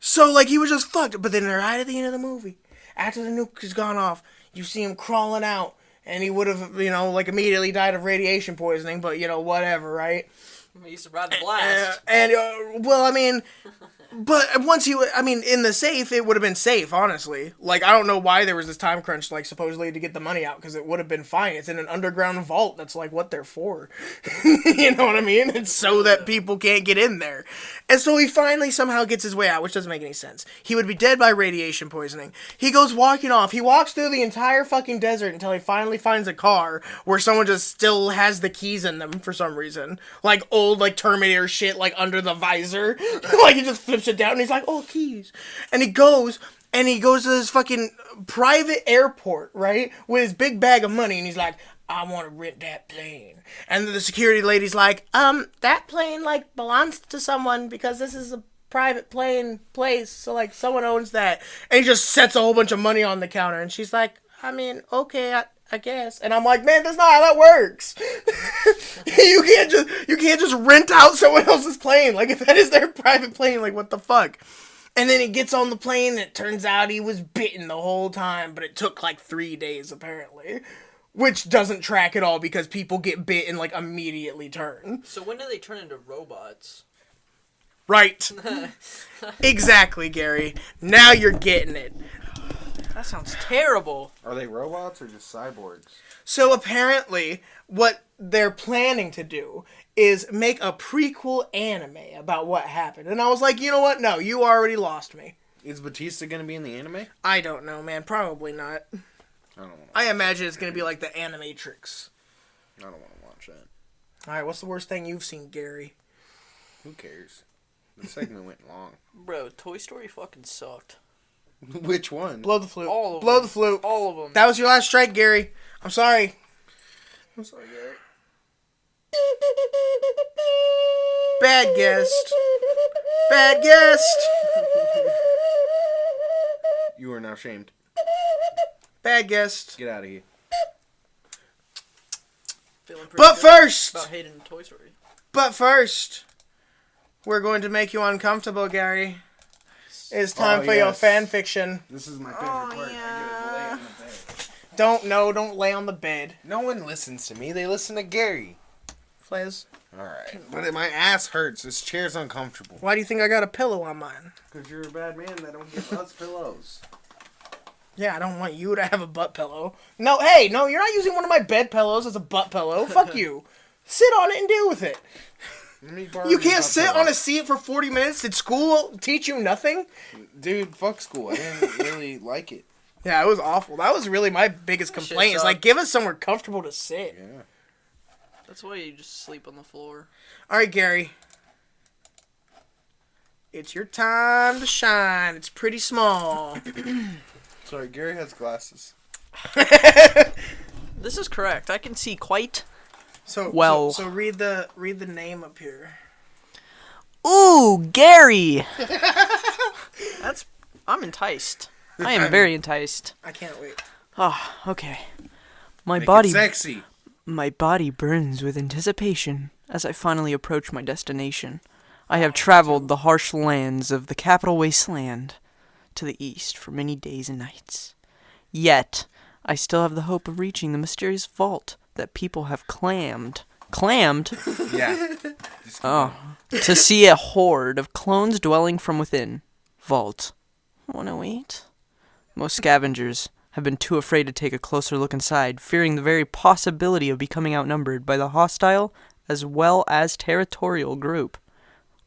So, like, he was just fucked. But then right at the end of the movie, after the nuke has gone off, you see him crawling out. And he would have, immediately died of radiation poisoning. But, whatever, right? He survived the blast. Well, I mean, But once in the safe, it would have been safe, honestly. Like, I don't know why there was this time crunch, like, supposedly to get the money out, because it would have been fine. It's in an underground vault. That's, like, what they're for. You know what I mean? It's so that people can't get in there. And so he finally somehow gets his way out, which doesn't make any sense. He would be dead by radiation poisoning. He goes walking off. He walks through the entire fucking desert until he finally finds a car where someone just still has the keys in them for some reason. Like, old, like, Terminator shit, like, under the visor. Like, he just flips it down and he's like, oh, keys. And he goes to this fucking private airport, right? With his big bag of money and he's like, I want to rent that plane. And the security lady's like, that plane, like, belongs to someone because this is a private plane place. So, like, someone owns that. And he just sets a whole bunch of money on the counter. And she's like, I mean, okay, I guess. And I'm like, man, that's not how that works. You can't just rent out someone else's plane. Like, if that is their private plane, like, what the fuck? And then he gets on the plane and it turns out he was bitten the whole time. But it took, like, 3 days, apparently. Which doesn't track at all because people get bit and, like, immediately turn. So when do they turn into robots? Right. Exactly, Gary. Now you're getting it. That sounds terrible. Are they robots or just cyborgs? So apparently, what they're planning to do is make a prequel anime about what happened. And I was like, you know what? No, you already lost me. Is Batista gonna be in the anime? I don't know, man. Probably not. I don't know. I imagine it's going to be like the Animatrix. I don't want to watch that. Alright, what's the worst thing you've seen, Gary? Who cares? The segment went long. Bro, Toy Story fucking sucked. Which one? Blow the flute. All of Blow them. the flute. All of them. That was your last strike, Gary. I'm sorry. I'm sorry, Gary. Bad guest. Bad guest. You are now shamed. Bad guest. Get out of here. Feeling pretty But good first, about hating Toy Story. we're going to make you uncomfortable, Gary. It's time Oh, for your yes. fan fiction. This is my favorite part. I get to lay on the bed. Don't lay on the bed. No one listens to me. They listen to Gary. Fliz, Alright. But my ass hurts. This chair's uncomfortable. why do you think I got a pillow on mine? Because you're a bad man that don't give us pillows. Yeah, I don't want you to have a butt pillow. No, hey, no, you're not using one of my bed pillows as a butt pillow. Fuck you. Sit on it and deal with it. You can't sit on a seat for 40 minutes. Did school teach you nothing? Dude, fuck school. I didn't really like it. Yeah, it was awful. That was really my biggest complaint. Is like, give us somewhere comfortable to sit. Yeah. That's why you just sleep on the floor. All right, Gary. It's your time to shine. It's pretty small. Sorry, Gary has glasses. This is correct. I can see quite So well. So read the name up here. Ooh, Gary. I'm enticed. I am very enticed. I can't wait. Oh, okay. My Make body it sexy. My body burns with anticipation as I finally approach my destination. I have traveled the harsh lands of the capital wasteland to the east for many days and nights. Yet, I still have the hope of reaching the mysterious vault that people have clammed? Yeah. Oh. To see a horde of clones dwelling from within. Vault 108. Most scavengers have been too afraid to take a closer look inside, fearing the very possibility of becoming outnumbered by the hostile as well as territorial group.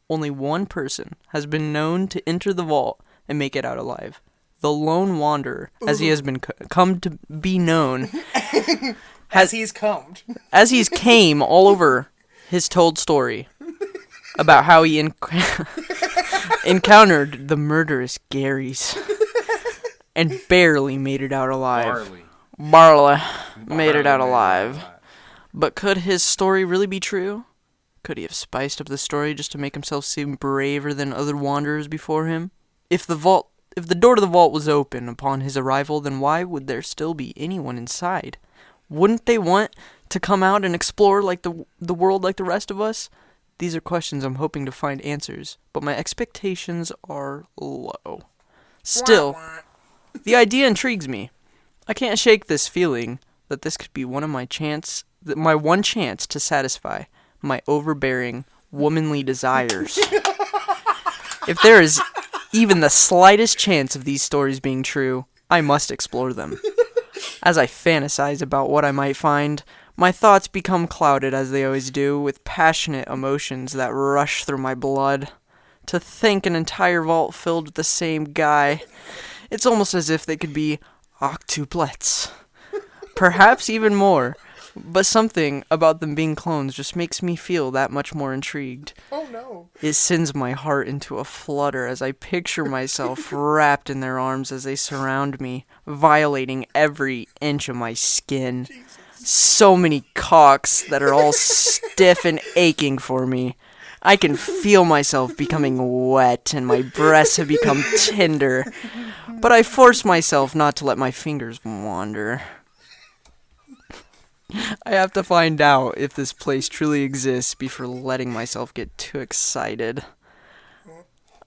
Only one person has been known to enter the vault and make it out alive. The Lone Wanderer, as he has been come to be known, As he's combed. as he's came all over his told story about how he encountered the murderous Garys and barely made it out alive. Barley made it out alive. But could his story really be true? Could he have spiced up the story just to make himself seem braver than other wanderers before him? If the door to the vault was open upon his arrival, then why would there still be anyone inside? Wouldn't they want to come out and explore like the world like the rest of us? These are questions I'm hoping to find answers, but my expectations are low. Still, the idea intrigues me. I can't shake this feeling that this could be my one chance to satisfy my overbearing womanly desires. If there is even the slightest chance of these stories being true, I must explore them. As I fantasize about what I might find, my thoughts become clouded, as they always do, with passionate emotions that rush through my blood. To think an entire vault filled with the same guy, it's almost as if they could be octuplets. Perhaps even more, but something about them being clones just makes me feel that much more intrigued. Oh no. It sends my heart into a flutter as I picture myself wrapped in their arms as they surround me, violating every inch of my skin. So many cocks that are all stiff and aching for me. I can feel myself becoming wet and my breasts have become tender, but I force myself not to let my fingers wander. I have to find out if this place truly exists before letting myself get too excited.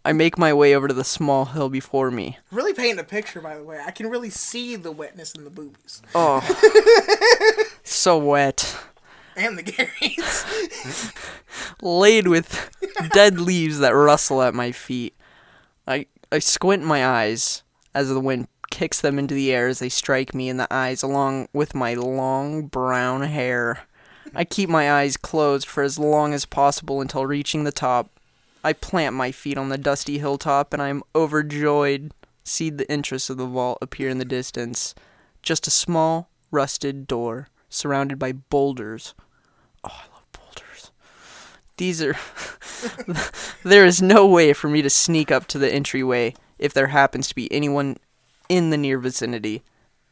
I make my way over to the small hill before me. Really painting a picture, by the way. I can really see the wetness in the boobies. Oh, so wet. And the Garys. Laid with dead leaves that rustle at my feet. I squint my eyes as the wind kicks them into the air as they strike me in the eyes along with my long brown hair. I keep my eyes closed for as long as possible until reaching the top. I plant my feet on the dusty hilltop and I am overjoyed. See the entrance of the vault appear in the distance. Just a small, rusted door surrounded by boulders. Oh, I love boulders. These are... There is no way for me to sneak up to the entryway if there happens to be anyone in the near vicinity.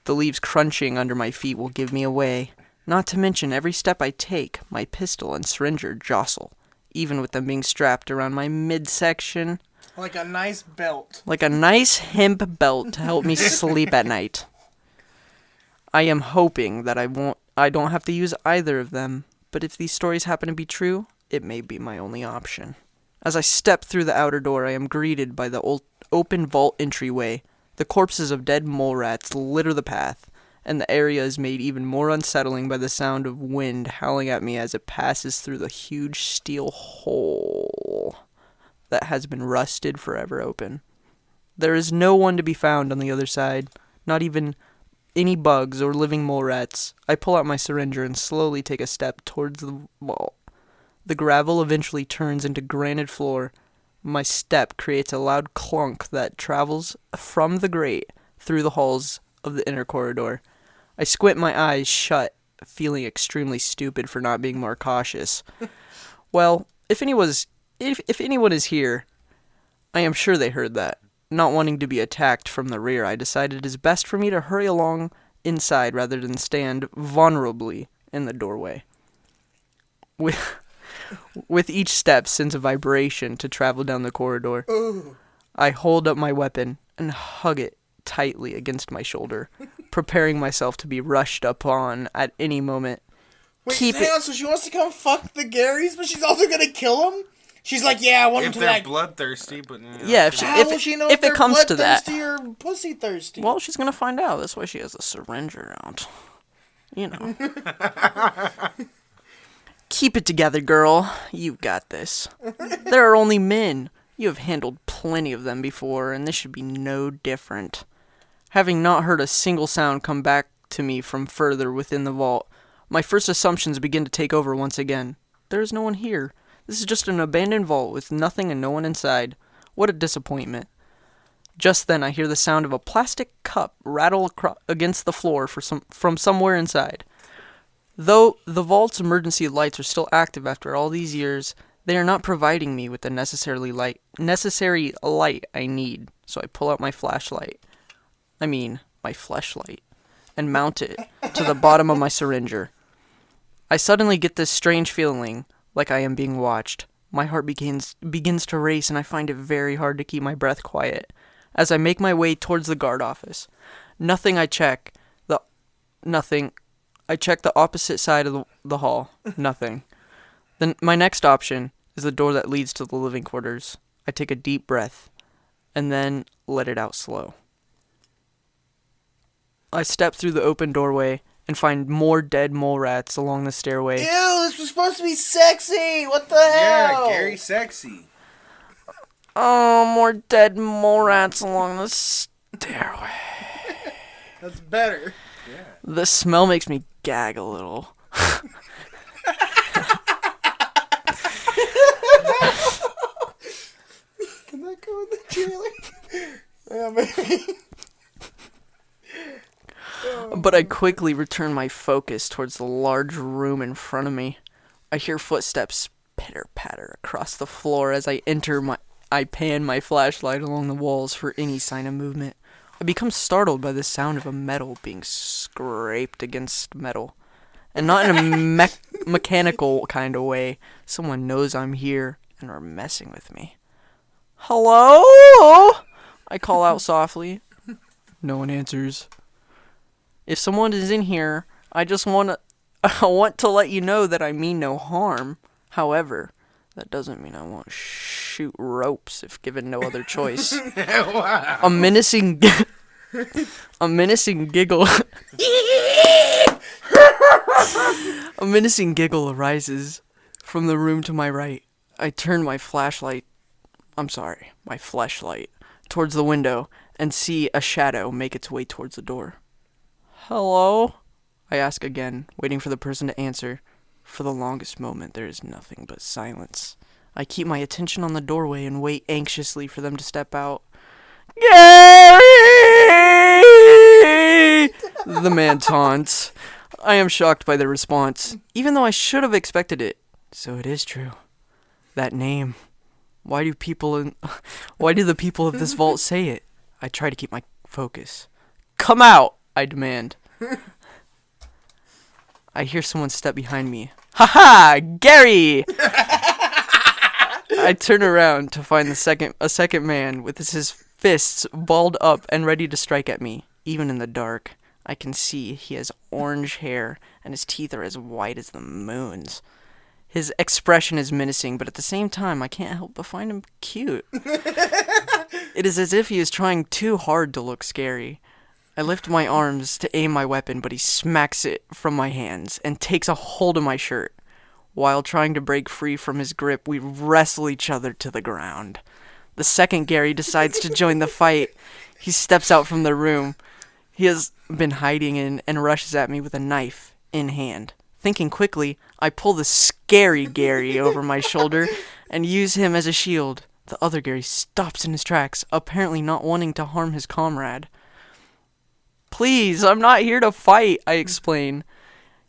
The leaves crunching under my feet will give me away. Not to mention, every step I take, my pistol and syringer jostle, even with them being strapped around my midsection. Like a nice belt. Like a nice hemp belt to help me sleep at night. I am hoping that I don't have to use either of them, but if these stories happen to be true, it may be my only option. As I step through the outer door, I am greeted by the open vault entryway. The corpses of dead mole rats litter the path, and the area is made even more unsettling by the sound of wind howling at me as it passes through the huge steel hole that has been rusted forever open. There is no one to be found on the other side, not even any bugs or living mole rats. I pull out my syringer and slowly take a step towards the vault. The gravel eventually turns into granite floor. My step creates a loud clunk that travels from the grate through the halls of the inner corridor. I squint my eyes shut, feeling extremely stupid for not being more cautious. Well, if anyone is here, I am sure they heard that. Not wanting to be attacked from the rear, I decided it is best for me to hurry along inside rather than stand vulnerably in the doorway. With each step sends a vibration to travel down the corridor. Ooh. I hold up my weapon and hug it tightly against my shoulder, preparing myself to be rushed upon at any moment. Wait, hang on, so she wants to come fuck the Garys, but she's also gonna kill him? She's like, yeah, I want him If to they're like... bloodthirsty, but... You know, Yeah, How will she know if they're it comes to that. bloodthirsty or pussy thirsty? Well, she's gonna find out. That's why she has a syringer out. You know. Keep it together, girl. You've got this. There are only men. You have handled plenty of them before, and this should be no different. Having not heard a single sound come back to me from further within the vault, my first assumptions begin to take over once again. There is no one here. This is just an abandoned vault with nothing and no one inside. What a disappointment. Just then I hear the sound of a plastic cup rattle against the floor from somewhere inside. Though the vault's emergency lights are still active after all these years, they are not providing me with the necessary light I need, so I pull out my flashlight. My fleshlight, and mount it to the bottom of my syringer. I suddenly get this strange feeling, like I am being watched. My heart begins to race, and I find it very hard to keep my breath quiet. As I make my way towards the guard office, I check the opposite side of the hall. Nothing. Then my next option is the door that leads to the living quarters. I take a deep breath, and then let it out slow. I step through the open doorway and find more dead mole rats along the stairway. Ew, this was supposed to be sexy! What the Yeah, hell? Gary Sexy. Oh, more dead mole rats along the stairway. That's better. The smell makes me gag a little. Can that go in the trailer? Yeah, baby. But I quickly return my focus towards the large room in front of me. I hear footsteps pitter-patter across the floor as I pan my flashlight along the walls for any sign of movement. I become startled by the sound of a metal being scraped against metal. And not in a mechanical kind of way. Someone knows I'm here and are messing with me. Hello? I call out softly. No one answers. If someone is in here, I want to let you know that I mean no harm. However, that doesn't mean I won't shoot ropes if given no other choice. Wow. A menacing giggle. A menacing giggle arises from the room to my right. I turn my flashlight towards the window and see a shadow make its way towards the door. Hello? I ask again, waiting for the person to answer. For the longest moment, there is nothing but silence. I keep my attention on the doorway and wait anxiously for them to step out. Gary! The man taunts. I am shocked by the response, even though I should have expected it. So it is true. That name. Why do the people of this vault say it? I try to keep my focus. Come out, I demand. I hear someone step behind me. Ha-ha! Gary! I turn around to find a second man with his fists balled up and ready to strike at me. Even in the dark, I can see he has orange hair and his teeth are as white as the moon's. His expression is menacing, but at the same time, I can't help but find him cute. It is as if he is trying too hard to look scary. I lift my arms to aim my weapon, but he smacks it from my hands and takes a hold of my shirt. While trying to break free from his grip, we wrestle each other to the ground. The second Gary decides to join the fight. He steps out from the room he has been hiding in and rushes at me with a knife in hand. Thinking quickly, I pull the scary Gary over my shoulder and use him as a shield. The other Gary stops in his tracks, apparently not wanting to harm his comrade. Please, I'm not here to fight, I explain.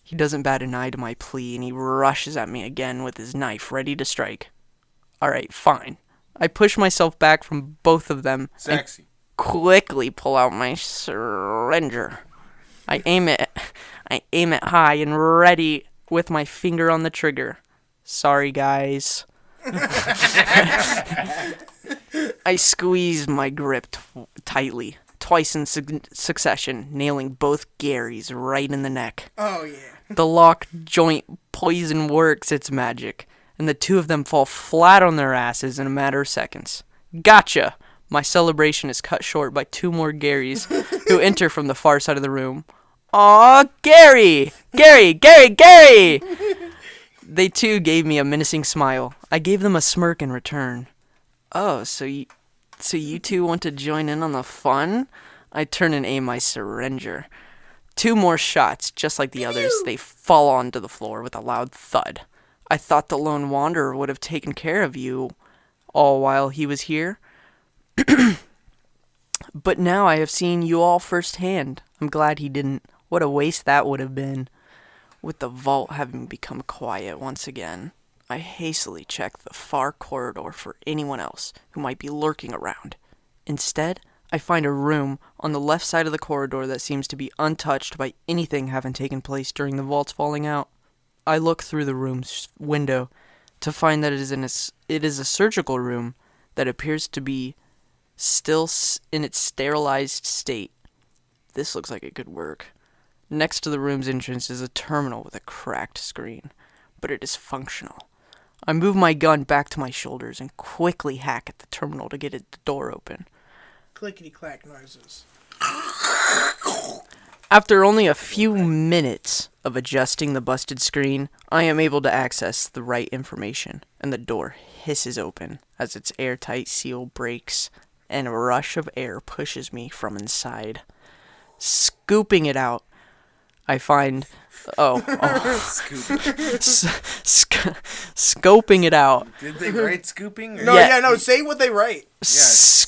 He doesn't bat an eye to my plea, and he rushes at me again with his knife, ready to strike. Alright, fine. I push myself back from both of them Sexy. and quickly pull out my syringer. I aim it high and ready with my finger on the trigger. Sorry, guys. I squeeze my grip tightly, twice in succession, nailing both Garys right in the neck. Oh, yeah. The lock joint poison works its magic, and the two of them fall flat on their asses in a matter of seconds. Gotcha! My celebration is cut short by two more Garys who enter from the far side of the room. Aw, Gary! Gary! They too gave me a menacing smile. I gave them a smirk in return. Oh, so you two want to join in on the fun? I turn and aim my syringer. Two more shots, just like the others. They fall onto the floor with a loud thud. I thought the lone wanderer would have taken care of you all while he was here. But now I have seen you all firsthand. I'm glad he didn't. What a waste that would have been. With the vault having become quiet once again, I hastily check the far corridor for anyone else who might be lurking around. Instead, I find a room on the left side of the corridor that seems to be untouched by anything having taken place during the vault's falling out. I look through the room's window to find that it is a surgical room that appears to be still in its sterilized state. This looks like it could work. Next to the room's entrance is a terminal with a cracked screen, but it is functional. I move my gun back to my shoulders and quickly hack at the terminal to get the door open. Clickety-clack noises. After only a few minutes of adjusting the busted screen, I am able to access the right information, and the door hisses open as its airtight seal breaks, and a rush of air pushes me from inside. Scooping it out, I find... Scoping it out. Did they write scooping? Or? No, Yeah. no, say what they write. Scooping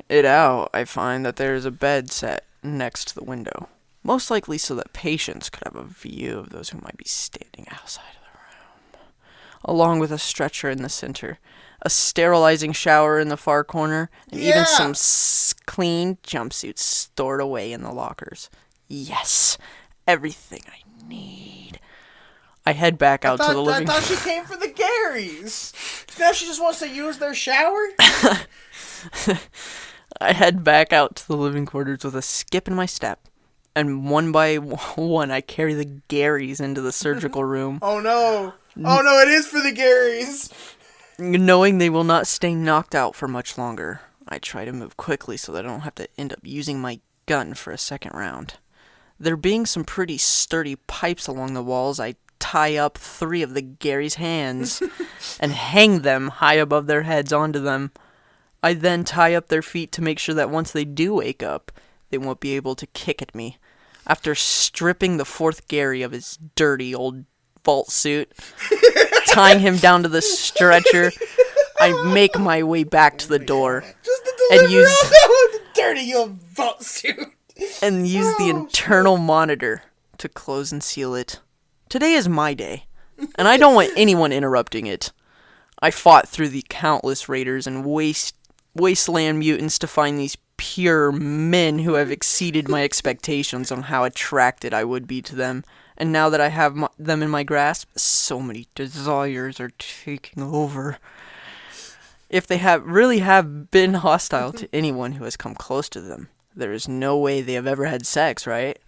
it out, I find that there is a bed set next to the window. Most likely so that patients could have a view of those who might be standing outside of the room. Along with a stretcher in the center, a sterilizing shower in the far corner, and even some clean jumpsuits stored away in the lockers. Yes, everything I need. I head back out to the living I thought she came for the Garys. Now she just wants to use their shower? I head back out to the living quarters with a skip in my step, and one by one I carry the Garys into the surgical room, Oh no. Oh no, it is for the Garys. knowing they will not stay knocked out for much longer. I try to move quickly so that I don't have to end up using my gun for a second round. There being some pretty sturdy pipes along the walls, I tie up 3 of the Gary's hands and hang them high above their heads onto them. I then tie up their feet to make sure that once they do wake up, they won't be able to kick at me. After stripping the 4th Gary of his dirty old vault suit, tying him down to the stretcher, I make my way back to the door and use the dirty old vault suit. the internal monitor to close and seal it. Today is my day, and I don't want anyone interrupting it. I fought through the countless raiders and wasteland mutants to find these pure men who have exceeded my expectations on how attracted I would be to them. And now that I have them in my grasp, so many desires are taking over. If they really have been hostile to anyone who has come close to them, there is no way they have ever had sex, right?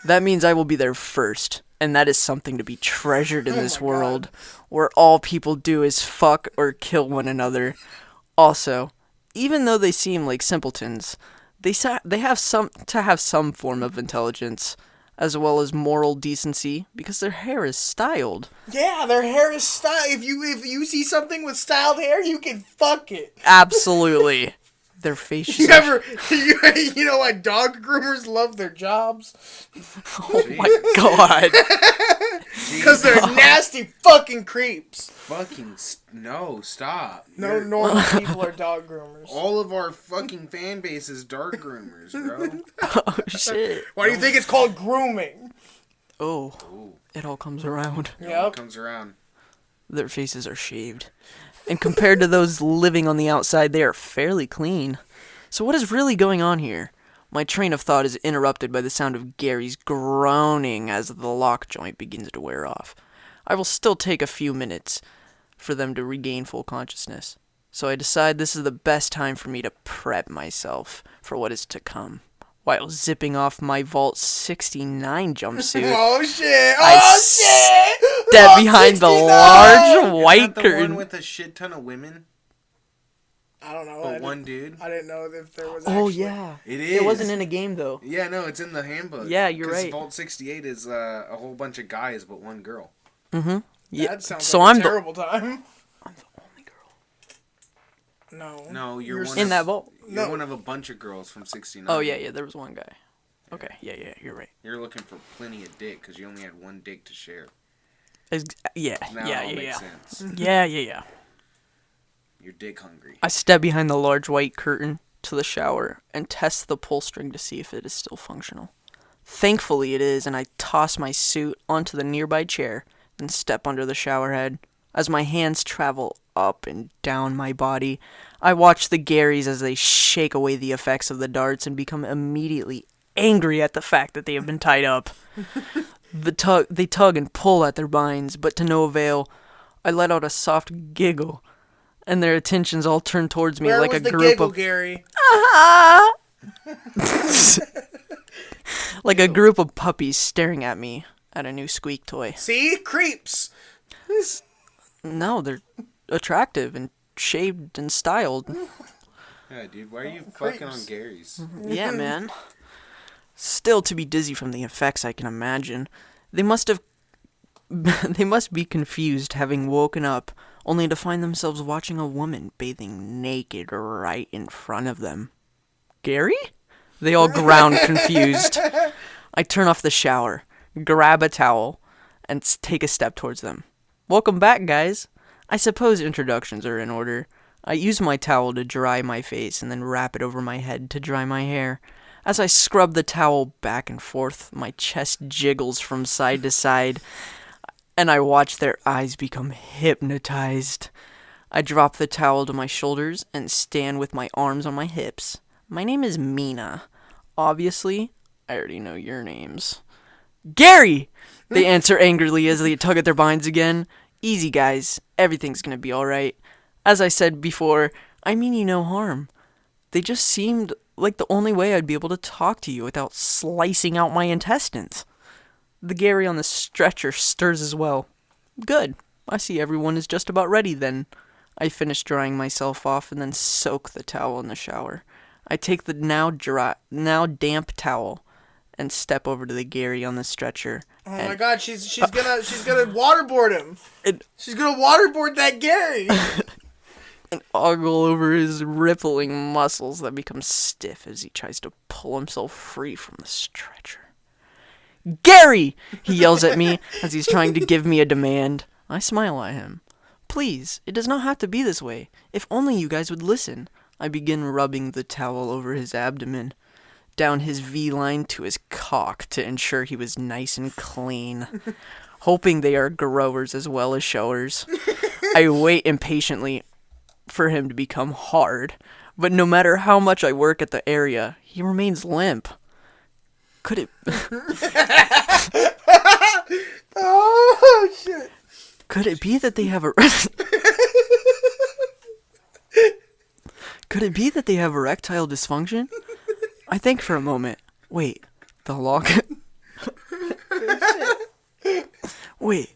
That means I will be there first, and that is something to be treasured in this world, where all people do is fuck or kill one another. Also, even though they seem like simpletons, they have some form of intelligence, as well as moral decency, because their hair is styled. Yeah, their hair is styled. If you see something with styled hair, you can fuck it. Absolutely. Their faces You know why dog groomers love their jobs? Oh my god. Because they're nasty fucking creeps. Fucking no, stop. No normal people are dog groomers. All of our fucking fan base is dog groomers, bro. Oh shit. Why do you think it's called grooming? Oh. Ooh, It all comes around. Yep. comes around. Their faces are shaved. And compared to those living on the outside, they are fairly clean. So what is really going on here? My train of thought is interrupted by the sound of Gary's groaning as the lock joint begins to wear off. I will still take a few minutes for them to regain full consciousness. So I decide this is the best time for me to prep myself for what is to come. While zipping off my Vault 69 jumpsuit, Oh shit! I Oh shit! step Vault behind the 69! large Is white that the curtain. one with a shit ton of women, I don't know. but one dude. I didn't know if there was. Oh actually- yeah, It is. it wasn't in a game though. Yeah, no, it's in the handbook. Yeah, you're 'Cause right. Vault 68 is a whole bunch of guys, but one girl. Yeah, That sounds so like I'm a terrible time. I'm the only girl No. No, you're one in of, that vault. You're No. one of a bunch of girls from 69. Oh yeah, there was one guy. Okay, yeah, you're right. You're looking for plenty of dick because you only had one dick to share. Yeah, Now it all makes sense. yeah. You're dick hungry. I step behind the large white curtain to the shower and test the pull string to see if it is still functional. Thankfully it is, and I toss my suit onto the nearby chair and step under the shower head. As my hands travel up and down my body, I watch the Garys as they shake away the effects of the darts and become immediately angry at the fact that they have been tied up. They tug and pull at their binds, but to no avail. I let out a soft giggle, and their attentions all turn towards me Where like was a the group giggle, of Gary? like a group of puppies staring at me at a new squeak toy. See, creeps. No, they're attractive and shaved and styled. Yeah, dude, why are you fucking on Gary's? Yeah, man. Still to be dizzy from the effects, I can imagine. They must have... they must be confused, having woken up, only to find themselves watching a woman bathing naked right in front of them. Gary? They all ground confused. I turn off the shower, grab a towel, and take a step towards them. Welcome back, guys. I suppose introductions are in order. I use my towel to dry my face and then wrap it over my head to dry my hair. As I scrub the towel back and forth, my chest jiggles from side to side, and I watch their eyes become hypnotized. I drop the towel to my shoulders and stand with my arms on my hips. My name is Mina. Obviously, I already know your names. Gary! They answer angrily as they tug at their binds again. Easy, guys. Everything's gonna be alright. As I said before, I mean you no harm. They just seemed like the only way I'd be able to talk to you without slicing out my intestines. The Gary on the stretcher stirs as well. Good. I see everyone is just about ready then. I finish drying myself off and then soak the towel in the shower. I take the now damp towel and step over to the Gary on the stretcher. Oh my God, she's gonna waterboard him. She's gonna waterboard that Gary. And ogle over his rippling muscles that become stiff as he tries to pull himself free from the stretcher. Gary! He yells at me as he's trying to give me a demand. I smile at him. Please, it does not have to be this way. If only you guys would listen. I begin rubbing the towel over his abdomen, down his V-line to his cock to ensure he was nice and clean, hoping they are growers as well as showers. I wait impatiently for him to become hard, but no matter how much I work at the area, he remains limp. Could it... Oh, shit. Could it be that they have a... Could it be that they have erectile dysfunction? I think for a moment. Wait, the lock... Wait,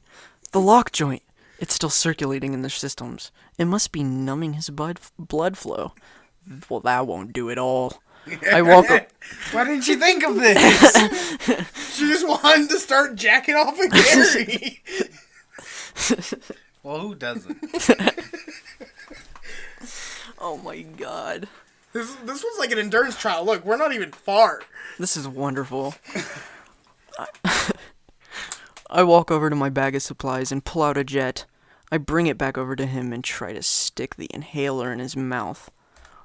the lock joint. It's still circulating in their systems. It must be numbing his blood flow. Well, that won't do it all. I walk up... Why didn't you think of this? She just wanted to start jacking off a Gary. Well, who doesn't? Oh my god. This was like an endurance trial. Look, we're not even far. This is wonderful. I walk over to my bag of supplies and pull out a jet. I bring it back over to him and try to stick the inhaler in his mouth,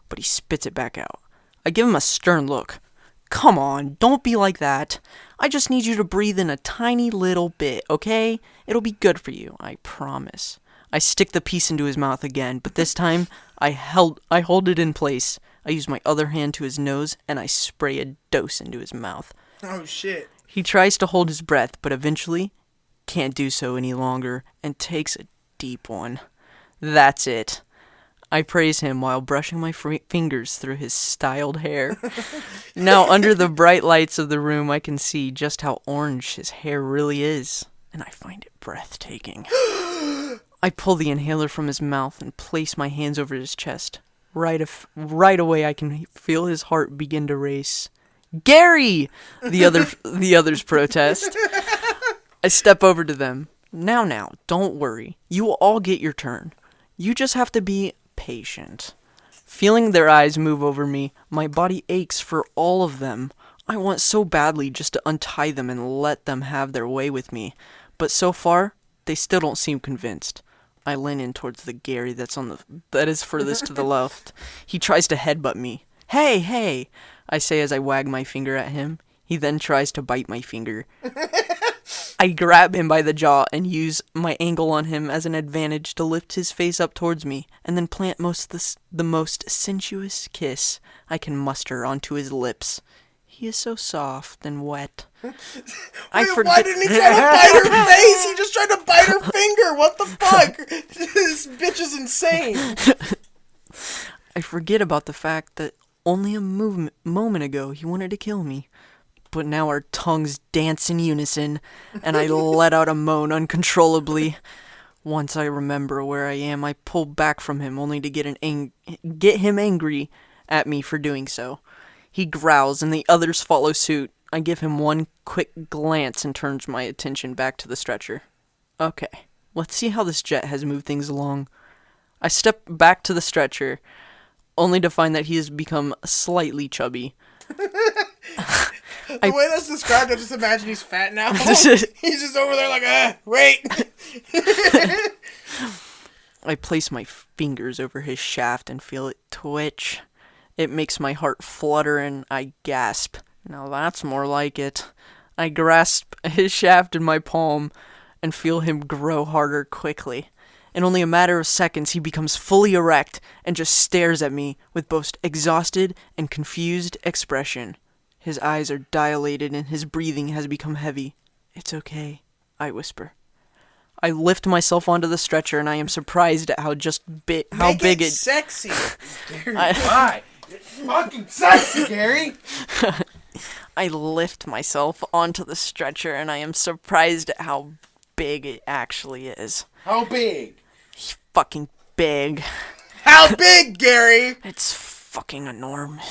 but he spits it back out. I give him a stern look. Come on, don't be like that. I just need you to breathe in a tiny little bit, okay? It'll be good for you, I promise. I stick the piece into his mouth again, but this time I hold it in place. I use my other hand to his nose and I spray a dose into his mouth. Oh shit. He tries to hold his breath, but eventually can't do so any longer and takes a deep one. That's it. I praise him while brushing my fingers through his styled hair. Now, under the bright lights of the room, I can see just how orange his hair really is, and I find it breathtaking. I pull the inhaler from his mouth and place my hands over his chest. Right away, I can feel his heart begin to race. Gary! The others protest. I step over to them. Now, don't worry. You will all get your turn. You just have to be patient. Feeling their eyes move over me, my body aches for all of them. I want so badly just to untie them and let them have their way with me. But so far, they still don't seem convinced. I lean in towards the Gary that is furthest to the left. He tries to headbutt me. Hey, I say as I wag my finger at him. He then tries to bite my finger. I grab him by the jaw and use my angle on him as an advantage to lift his face up towards me and then plant the most sensuous kiss I can muster onto his lips. He is so soft and wet. Why didn't he try to bite her face? He just tried to bite her finger. What the fuck? This bitch is insane. I forget about the fact that only a moment ago he wanted to kill me. But now our tongues dance in unison, and I let out a moan uncontrollably. Once I remember where I am, I pull back from him, only to get him angry at me for doing so. He growls, and the others follow suit. I give him one quick glance and turns my attention back to the stretcher. Okay, let's see how this jet has moved things along. I step back to the stretcher, only to find that he has become slightly chubby. The way that's described, I just imagine he's fat now. He's just over there like, wait. I place my fingers over his shaft and feel it twitch. It makes my heart flutter and I gasp. Now that's more like it. I grasp his shaft in my palm and feel him grow harder quickly. In only a matter of seconds, he becomes fully erect and just stares at me with both exhausted and confused expression. His eyes are dilated and his breathing has become heavy. It's okay, I whisper. I lift myself onto the stretcher and I am surprised at how big it. Sexy. Gary, I- why? It's fucking sexy, Gary. I lift myself onto the stretcher and I am surprised at how big it actually is. How big? Fucking big. How big, Gary? It's fucking enormous.